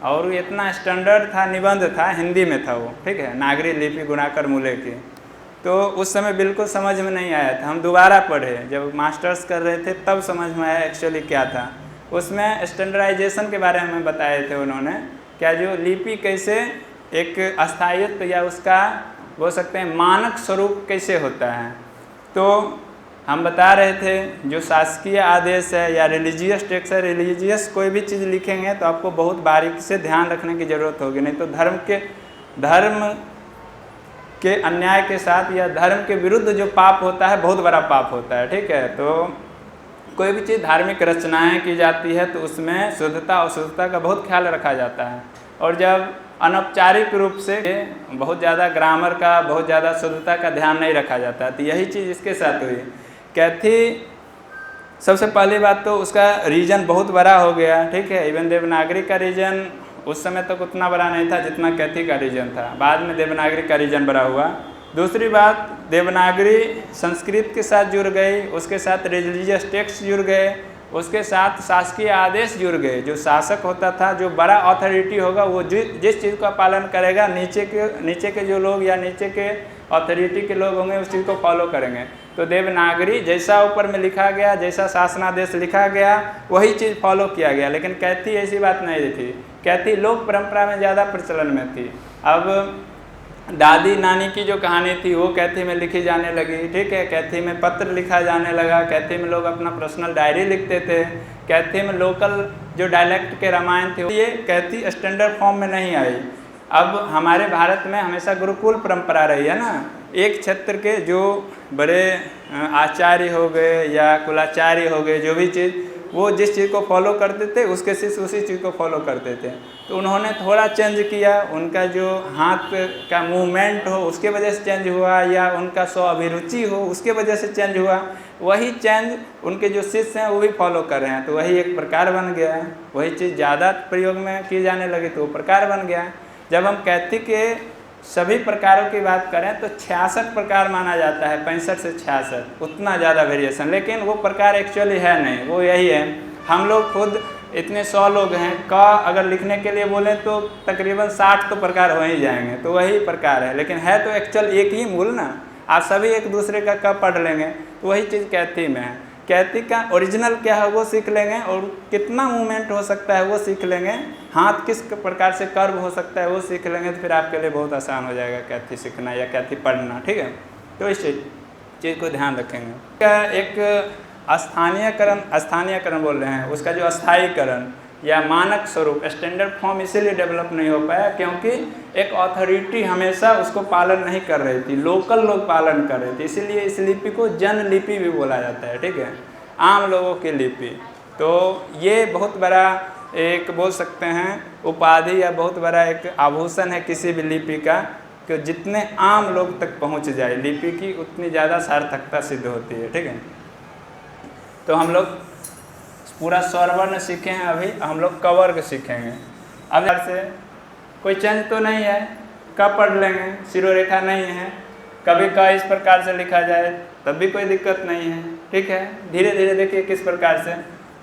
और इतना स्टैंडर्ड था, निबंध था, हिंदी में था वो, ठीक है, नागरी लिपि गुणाकर मूल्य की। तो उस समय बिल्कुल समझ में नहीं आया था, हम दोबारा पढ़े, जब मास्टर्स कर रहे थे तब समझ में आया एक्चुअली क्या था। उसमें स्टैंडर्डाइजेशन के बारे में बताए थे उन्होंने, क्या जो लिपि कैसे एक अस्थायित्व या उसका बोल सकते हैं मानक स्वरूप कैसे होता है। तो हम बता रहे थे जो शासकीय आदेश है या रिलीजियस टेक्स्ट है, रिलीजियस कोई भी चीज़ लिखेंगे तो आपको बहुत बारीकी से ध्यान रखने की ज़रूरत होगी, नहीं तो धर्म के अन्याय के साथ या धर्म के विरुद्ध जो पाप होता है बहुत बड़ा पाप होता है, ठीक है। तो कोई भी चीज़ धार्मिक रचनाएं की जाती है तो उसमें शुद्धता और अशुद्धता का बहुत ख्याल रखा जाता है, और जब अनौपचारिक रूप से बहुत ज़्यादा ग्रामर का, बहुत ज़्यादा शुद्धता का ध्यान नहीं रखा जाता है। तो यही चीज़ इसके साथ हुई। कैथी सबसे पहली बात तो उसका रीजन बहुत बड़ा हो गया, ठीक है, इवन देवनागरी का रीजन उस समय तक उतना बड़ा नहीं था जितना कैथी का रीजन था, बाद में देवनागरी का रीजन बड़ा हुआ। दूसरी बात, देवनागरी संस्कृत के साथ जुड़ गई, उसके साथ रिलीजियस टेक्स्ट जुड़ गए, उसके साथ शासकीय आदेश जुड़ गए। जो शासक होता था, जो बड़ा अथॉरिटी होगा, वो जिस चीज़ का पालन करेगा, नीचे के जो लोग या नीचे के अथॉरिटी के लोग होंगे उस चीज़ को फॉलो करेंगे। तो देवनागरी जैसा ऊपर में लिखा गया, जैसा शासनादेश लिखा गया, वही चीज़ फॉलो किया गया। लेकिन कैथी ऐसी बात नहीं थी, कैथी लोक परंपरा में ज़्यादा प्रचलन में थी। अब दादी नानी की जो कहानी थी वो कैथी में लिखी जाने लगी, ठीक है, कैथी में पत्र लिखा जाने लगा, कैथी में लोग अपना पर्सनल डायरी लिखते थे, कैथी में लोकल जो डायलेक्ट के रामायण थे, ये कैथी स्टैंडर्ड फॉर्म में नहीं आई। अब हमारे भारत में हमेशा गुरुकुल परंपरा रही है ना, एक क्षेत्र के जो बड़े आचार्य हो गए या कुलाचार्य हो गए, जो भी चीज़ वो जिस चीज़ को फॉलो करते थे उसके शिष्य उसी चीज़ को फॉलो करते थे। तो उन्होंने थोड़ा चेंज किया, उनका जो हाथ का मूवमेंट हो उसके वजह से चेंज हुआ, या उनका स्व अभिरुचि हो उसके वजह से चेंज हुआ, वही चेंज उनके जो शिष्य हैं वो भी फॉलो कर रहे हैं, तो वही एक प्रकार बन गया है। वही चीज़ ज़्यादा प्रयोग में की जाने लगी तो वो प्रकार बन गया। जब हम कैथी के सभी प्रकारों की बात करें तो 66 प्रकार माना जाता है, 65 से 66, उतना ज़्यादा वेरिएशन, लेकिन वो प्रकार एक्चुअली है नहीं, वो यही है। हम लोग खुद इतने 100 लोग हैं, का अगर लिखने के लिए बोलें तो तकरीबन 60 तो प्रकार हो ही जाएंगे, तो वही प्रकार है, लेकिन है तो एक्चुअल एक ही मूल ना। आप सभी एक दूसरे का पढ़ लेंगे तो वही चीज़ कैथी में है। कैथी का ओरिजिनल क्या है वो सीख लेंगे, और कितना मूवमेंट हो सकता है वो सीख लेंगे, हाथ किस प्रकार से कर्व हो सकता है वो सीख लेंगे, तो फिर आपके लिए बहुत आसान हो जाएगा कैथी सीखना या कैथी पढ़ना। ठीक है, तो इस चीज़ को ध्यान रखेंगे। क्या एक स्थानीयकरण बोल रहे हैं, उसका जो अस्थायीकरण या मानक स्वरूप स्टैंडर्ड फॉर्म इसीलिए डेवलप नहीं हो पाया क्योंकि एक अथॉरिटी हमेशा उसको पालन नहीं कर रही थी, लोकल लोग पालन कर रहे थे, इसीलिए इस लिपि को जन लिपि भी बोला जाता है। ठीक है, आम लोगों की लिपि। तो ये बहुत बड़ा एक बोल सकते हैं उपाधि या बहुत बड़ा एक आभूषण है किसी भी लिपि का, कि जितने आम लोग तक पहुंच जाए लिपि की उतनी ज़्यादा सार्थकता सिद्ध होती है। ठीक है, तो हम लोग पूरा स्वरवर्ण सीखे हैं, अभी हम लोग कवर्ग सीखेंगे। अब से कोई चेंज तो नहीं है, क पढ़ लेंगे, शिरोरेखा नहीं है, कभी का इस प्रकार से लिखा जाए तब भी कोई दिक्कत नहीं है। ठीक है, धीरे धीरे देखिए किस प्रकार से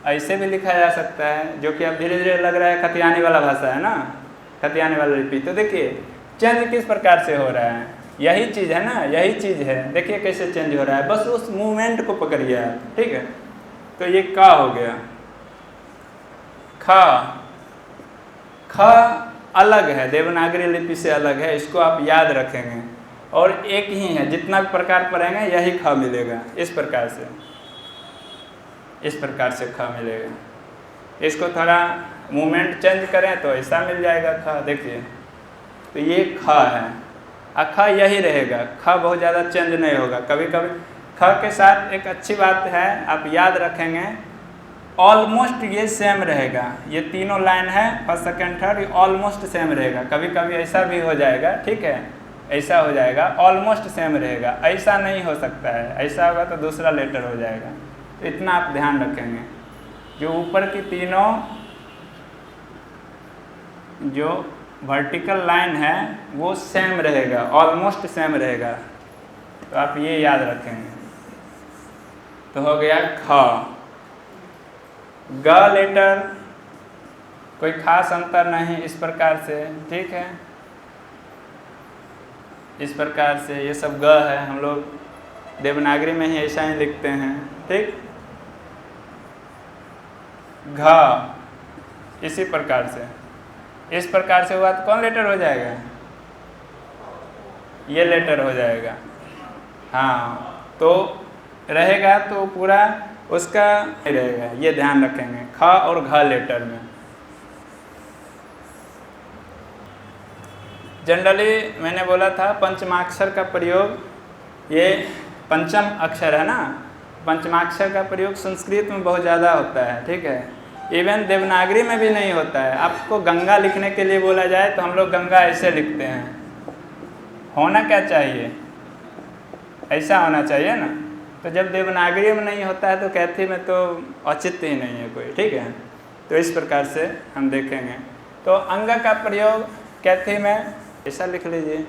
ऐसे भी लिखा जा सकता है, जो कि अब धीरे धीरे लग रहा है खतियानी वाला भाषा है ना, खतियानी वाला लिपि। तो देखिए चेंज किस प्रकार से हो रहा है, यही चीज़ है ना, यही चीज़ है, देखिए कैसे चेंज हो रहा है, बस उस मूवमेंट को पकड़िए आप। ठीक है, तो ये का हो गया। ख अलग है, देवनागरी लिपि से अलग है, इसको आप याद रखेंगे, और एक ही है, जितना भी प्रकार पढ़ेंगे यही ख मिलेगा, इस प्रकार से ख मिलेगा। इसको थोड़ा मूवमेंट चेंज करें तो ऐसा मिल जाएगा ख। देखिए तो ये ख है, ख यही रहेगा, ख बहुत ज़्यादा चेंज नहीं होगा। कभी कभी ख के साथ एक अच्छी बात है, आप याद रखेंगे, ऑलमोस्ट ये सेम रहेगा, ये तीनों लाइन है फर्स्ट सेकंड थर्ड, ये ऑलमोस्ट सेम रहेगा। कभी कभी ऐसा भी हो जाएगा, ठीक है, ऐसा हो जाएगा, ऑलमोस्ट सेम रहेगा, ऐसा नहीं हो सकता है, ऐसा होगा तो दूसरा लेटर हो जाएगा। तो इतना आप ध्यान रखेंगे, जो ऊपर की तीनों जो वर्टिकल लाइन है वो सेम रहेगा, ऑलमोस्ट सेम रहेगा, तो आप ये याद रखेंगे। तो हो गया ख। ग लेटर कोई खास अंतर नहीं, इस प्रकार से, ठीक है, इस प्रकार से ये सब ग है, हम लोग देवनागरी में ही ऐसा ही लिखते हैं। ठीक, घ इसी प्रकार से, इस प्रकार से हुआ तो कौन लेटर हो जाएगा, ये लेटर हो जाएगा। हाँ, तो रहेगा तो पूरा उसका रहेगा, ये ध्यान रखेंगे, ख और घ लेटर में। जनरली मैंने बोला था पंचमाक्षर का प्रयोग, ये पंचम अक्षर है ना, पंचमाक्षर का प्रयोग संस्कृत में बहुत ज़्यादा होता है। ठीक है, इवन देवनागरी में भी नहीं होता है। आपको गंगा लिखने के लिए बोला जाए तो हम लोग गंगा ऐसे लिखते हैं, होना क्या चाहिए, ऐसा होना चाहिए ना। तो जब देवनागरी में नहीं होता है तो कैथी में तो औचित्य ही नहीं है कोई। ठीक है, तो इस प्रकार से हम देखेंगे। तो अंग का प्रयोग कैथी में ऐसा लिख लीजिए,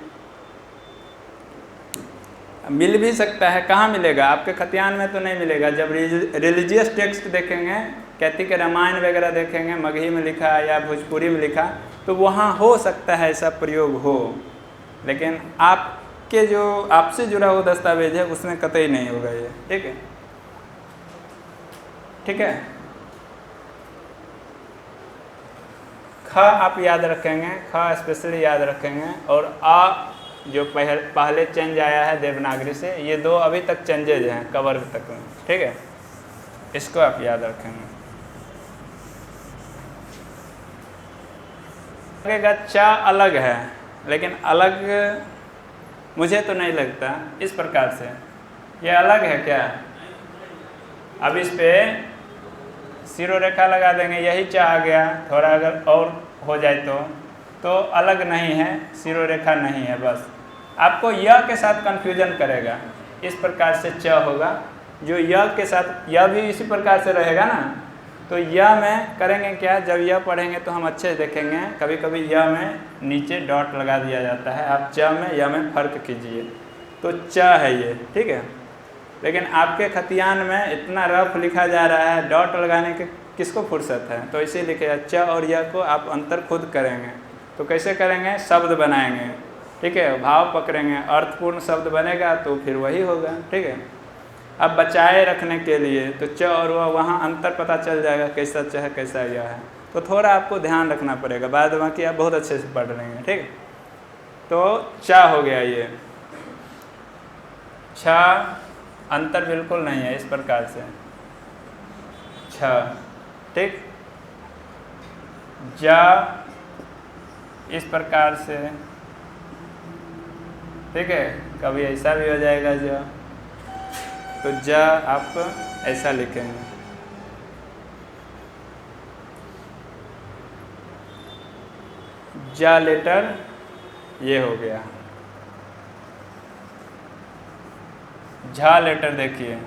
मिल भी सकता है, कहाँ मिलेगा, आपके खतियान में तो नहीं मिलेगा। जब रिलीजियस टेक्स्ट देखेंगे, कैथी के रामायण वगैरह देखेंगे, मगही में लिखा या भोजपुरी में लिखा, तो वहाँ हो सकता है ऐसा प्रयोग हो, लेकिन आपके जो आपसे जुड़ा हुआ दस्तावेज है उसमें कतई नहीं होगा ये। ठीक है, ठीक है। ख आप याद रखेंगे, ख स्पेशली याद रखेंगे, और आ जो पहले चेंज आया है देवनागरी से, ये दो अभी तक चेंजेज हैं कवर्ग तक में। ठीक है, इसको आप याद रखेंगे। लगेगा चा अलग है, लेकिन अलग मुझे तो नहीं लगता। इस प्रकार से ये अलग है क्या? अब इस पे सिरो रेखा लगा देंगे, यही च आ गया। थोड़ा अगर और हो जाए तो अलग नहीं है, सिरो रेखा नहीं है। बस आपको य के साथ कन्फ्यूजन करेगा। इस प्रकार से च होगा, जो य के साथ य भी इसी प्रकार से रहेगा ना। तो य में करेंगे क्या, जब य पढ़ेंगे तो हम अच्छे से देखेंगे। कभी कभी य में नीचे डॉट लगा दिया जाता है। आप च में य में फ़र्क कीजिए, तो च है ये, ठीक है। लेकिन आपके खतियान में इतना रफ लिखा जा रहा है, डॉट लगाने के किसको फुर्सत है? तो इसे लिखेगा च और य को आप अंतर खुद करेंगे। तो कैसे करेंगे? शब्द बनाएंगे, ठीक है। भाव पकड़ेंगे, अर्थपूर्ण शब्द बनेगा तो फिर वही होगा, ठीक है। अब बचाए रखने के लिए तो च और वहाँ अंतर पता चल जाएगा, कैसा च है कैसा य है। तो थोड़ा आपको ध्यान रखना पड़ेगा, बाद बाकी आप बहुत अच्छे से पढ़ लेंगे, ठीक है। तो च हो गया ये। छ अंतर बिल्कुल नहीं है, इस प्रकार से छ, ठीक। ज इस प्रकार से, ठीक है। कभी ऐसा भी हो जाएगा ज, तो ज आप ऐसा लिखेंगे। ज लेटर ये हो गया। झा लेटर देखिए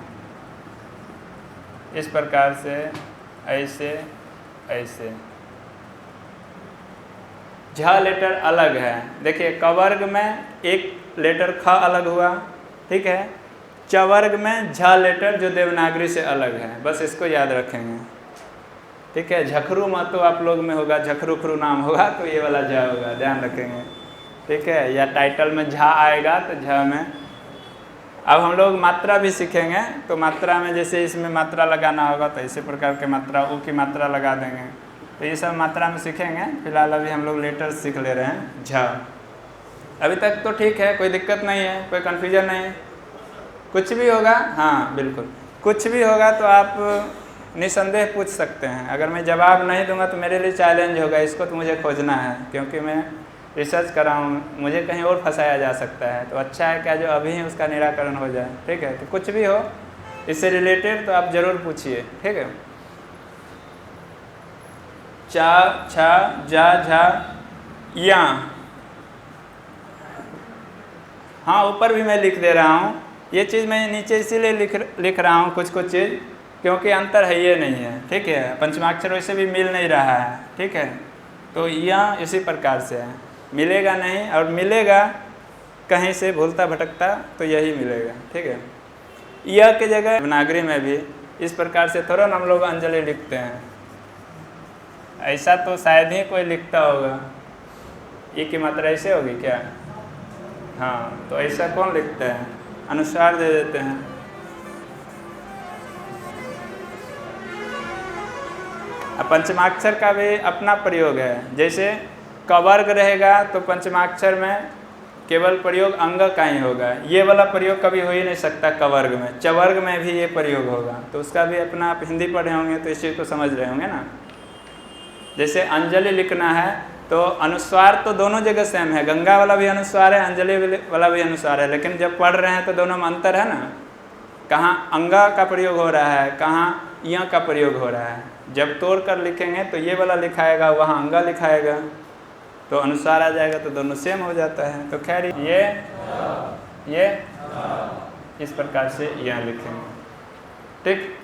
इस प्रकार से, ऐसे ऐसे। झा लेटर अलग है। देखिए क वर्ग में एक लेटर ख अलग हुआ, ठीक है। च वर्ग में झा लेटर जो देवनागरी से अलग है, बस इसको याद रखेंगे, ठीक है। झखरू मत तो आप लोग में होगा, झखरू खरू नाम होगा तो ये वाला झा होगा, ध्यान रखेंगे, ठीक है। या टाइटल में झा आएगा तो झा में। अब हम लोग मात्रा भी सीखेंगे, तो मात्रा में जैसे इसमें मात्रा लगाना होगा तो इसी प्रकार के मात्रा, ऊ की मात्रा लगा देंगे। तो ये सब मात्रा में सीखेंगे। फिलहाल अभी हम लोग लेटर सीख ले रहे हैं। झ अभी तक तो ठीक है, कोई दिक्कत नहीं है, कोई कन्फ्यूजन नहीं। कुछ भी होगा, हाँ बिल्कुल, कुछ भी होगा तो आप निसंदेह पूछ सकते हैं। अगर मैं जवाब नहीं दूंगा तो मेरे लिए चैलेंज होगा, इसको तो मुझे खोजना है, क्योंकि मैं रिसर्च कर रहा हूँ, मुझे कहीं और फंसाया जा सकता है। तो अच्छा है क्या जो अभी ही उसका निराकरण हो जाए, ठीक है। तो कुछ भी हो इससे रिलेटेड तो आप ज़रूर पूछिए, ठीक है। चा, छा, जा, झा, या। हाँ ऊपर भी मैं लिख दे रहा हूँ। ये चीज़ मैं नीचे इसीलिए लिख रहा हूँ कुछ चीज़, क्योंकि अंतर है ये नहीं है, ठीक है। पंचमाक्षर वैसे भी मिल नहीं रहा है, ठीक है। तो यह इसी प्रकार से है, मिलेगा नहीं, और मिलेगा कहीं से भूलता भटकता तो यही मिलेगा, ठीक है। यह की जगह देवनागरी में भी इस प्रकार से थोड़ा हम लोग अंजलि लिखते हैं। ऐसा तो शायद ही कोई लिखता होगा। ये की मात्रा ऐसे होगी क्या? हाँ, तो ऐसा कौन लिखता है? अनुस्वार दे देते हैं। अब पंचमाक्षर का भी अपना प्रयोग है। जैसे क वर्ग रहेगा तो पंचमाक्षर में केवल प्रयोग अंग का ही होगा। ये वाला प्रयोग कभी हो ही नहीं सकता क वर्ग में। च वर्ग में भी ये प्रयोग होगा, तो उसका भी अपना, आप हिंदी पढ़े होंगे तो इस चीज़ को समझ रहे होंगे ना। जैसे अंजलि लिखना है तो अनुस्वार तो दोनों जगह सेम है, गंगा वाला भी अनुस्वार है, अंजलि वाला भी अनुस्वार है, लेकिन जब पढ़ रहे हैं तो दोनों में अंतर है ना। कहाँ अंगा का प्रयोग हो रहा है, कहाँ या का प्रयोग हो रहा है। जब तोड़ कर लिखेंगे तो ये वाला लिखाएगा, वहाँ अंगा लिखाएगा, तो अनुसार आ जाएगा, तो दोनों सेम हो जाता है। तो खैर ये इस प्रकार से यहाँ लिखेंगे, ठीक।